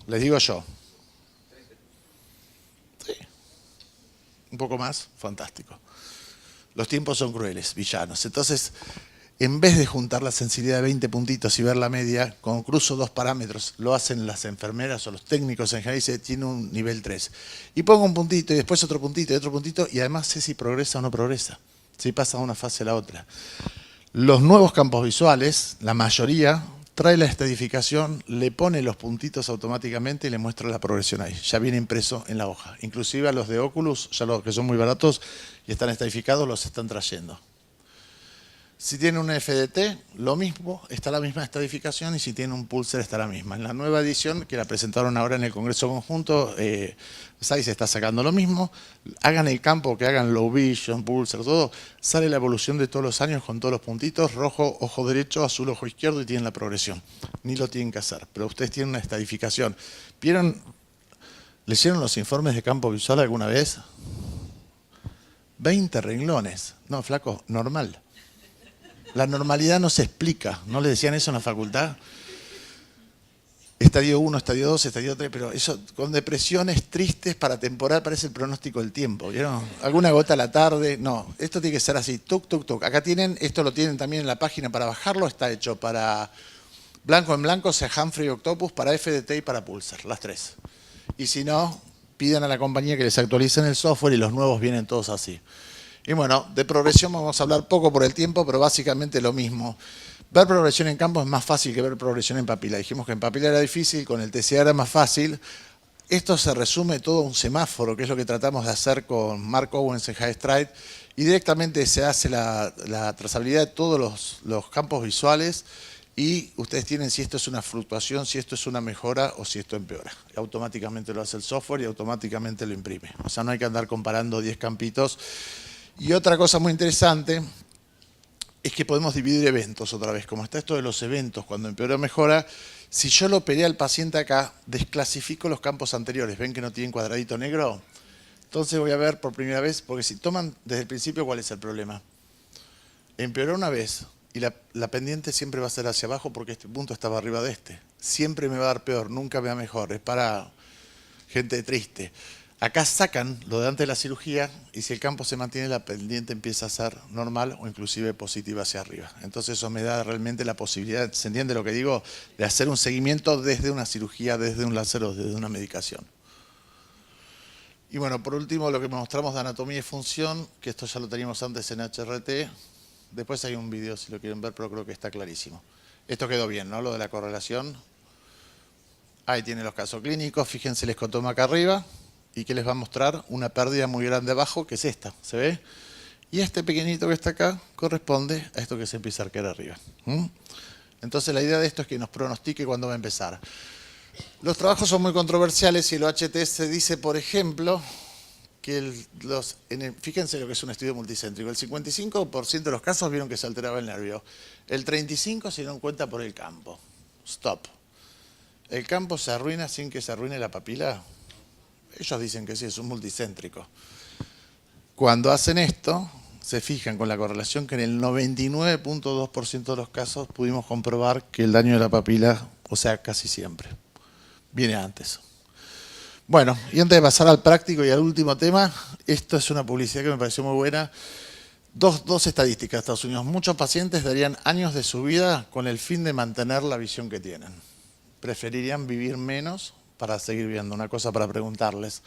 Les digo yo. Sí. Un poco más, fantástico. Los tiempos son crueles, villanos. Entonces, en vez de juntar la sensibilidad de 20 puntitos y ver la media, con cruzo 2 parámetros, lo hacen las enfermeras o los técnicos en general y se tiene un nivel 3. Y pongo un puntito y después otro puntito y otro puntito y además sé si progresa o no progresa, si pasa de una fase a la otra. Los nuevos campos visuales, la mayoría, trae la estadificación, le pone los puntitos automáticamente y le muestra la progresión ahí. Ya viene impreso en la hoja. Inclusive a los de Oculus, ya los que son muy baratos y están estadificados, los están trayendo. Si tiene un FDT, lo mismo, está la misma estadificación y si tiene un Pulsar está la misma. En la nueva edición, que la presentaron ahora en el Congreso Conjunto, SAIS está sacando lo mismo. Hagan el campo, que hagan Low Vision, Pulsar, todo. Sale la evolución de todos los años con todos los puntitos, rojo, ojo derecho, azul, ojo izquierdo y tienen la progresión. Ni lo tienen que hacer, pero ustedes tienen una estadificación. ¿Leyeron los informes de campo visual alguna vez? 20 renglones. No, flaco, normal. La normalidad no se explica. ¿No le decían eso en la facultad? Estadio 1, estadio 2, estadio 3, pero eso con depresiones tristes para temporal parece el pronóstico del tiempo. ¿Vieron? ¿Alguna gota a la tarde? No, esto tiene que ser así, tuc, tuc, tuc. Acá tienen, esto lo tienen también en la página para bajarlo, está hecho para blanco en blanco, sea Humphrey Octopus, para FDT y para Pulsar, las tres. Y si no, pidan a la compañía que les actualicen el software y los nuevos vienen todos así. Y bueno, de progresión vamos a hablar poco por el tiempo, pero básicamente lo mismo. Ver progresión en campo es más fácil que ver progresión en papila. Dijimos que en papila era difícil, con el TCA era más fácil. Esto se resume todo a un semáforo, que es lo que tratamos de hacer con Mark Owens en High Stride, y directamente se hace la trazabilidad de todos los campos visuales y ustedes tienen si esto es una fluctuación, si esto es una mejora o si esto empeora. Automáticamente lo hace el software y automáticamente lo imprime. O sea, no hay que andar comparando 10 campitos. Y otra cosa muy interesante es que podemos dividir eventos otra vez. Como está esto de los eventos, cuando empeora o mejora, si yo lo operé al paciente acá, desclasifico los campos anteriores. ¿Ven que no tienen cuadradito negro? Entonces voy a ver por primera vez, porque si toman desde el principio, ¿cuál es el problema? Empeoró una vez y la pendiente siempre va a ser hacia abajo porque este punto estaba arriba de este. Siempre me va a dar peor, nunca me va mejor. Es para gente triste. Acá sacan lo de antes de la cirugía y si el campo se mantiene, la pendiente empieza a ser normal o inclusive positiva hacia arriba. Entonces eso me da realmente la posibilidad, ¿se entiende lo que digo? De hacer un seguimiento desde una cirugía, desde un láser o desde una medicación. Y bueno, por último, lo que mostramos de anatomía y función, que esto ya lo teníamos antes en HRT. Después hay un video si lo quieren ver, pero creo que está clarísimo. Esto quedó bien, ¿no? Lo de la correlación. Ahí tienen los casos clínicos. Fíjense el escotoma acá arriba. ¿Y qué les va a mostrar? Una pérdida muy grande abajo, que es esta. ¿Se ve? Y este pequeñito que está acá corresponde a esto que se empieza a arquear arriba. Entonces la idea de esto es que nos pronostique cuándo va a empezar. Los trabajos son muy controversiales y el OHT se dice, por ejemplo, que fíjense lo que es un estudio multicéntrico. El 55% de los casos vieron que se alteraba el nervio. El 35% se dieron cuenta por el campo. Stop. ¿El campo se arruina sin que se arruine la papila? Ellos dicen que sí, es un multicéntrico. Cuando hacen esto, se fijan con la correlación que en el 99.2% de los casos pudimos comprobar que el daño de la papila, o sea, casi siempre, viene antes. Bueno, y antes de pasar al práctico y al último tema, esto es una publicidad que me pareció muy buena. Dos estadísticas de Estados Unidos. Muchos pacientes darían años de su vida con el fin de mantener la visión que tienen. Preferirían vivir menos para seguir viendo. Una cosa para preguntarles.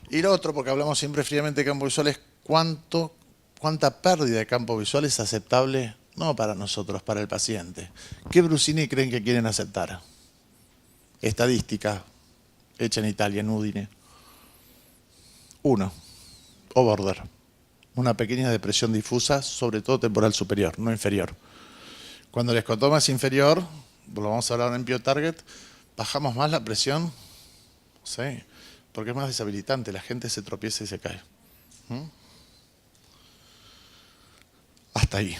Y lo otro, porque hablamos siempre fríamente de campo visual, es cuánta pérdida de campo visual es aceptable, no para nosotros, para el paciente. ¿Qué Brusini creen que quieren aceptar? Estadística hecha en Italia, en Udine. 1. O border. Una pequeña depresión difusa, sobre todo temporal superior, no inferior. Cuando el escotoma es inferior, lo vamos a hablar en PioTarget, bajamos más la presión, ¿sí? Porque es más deshabilitante, la gente se tropieza y se cae. Hasta ahí.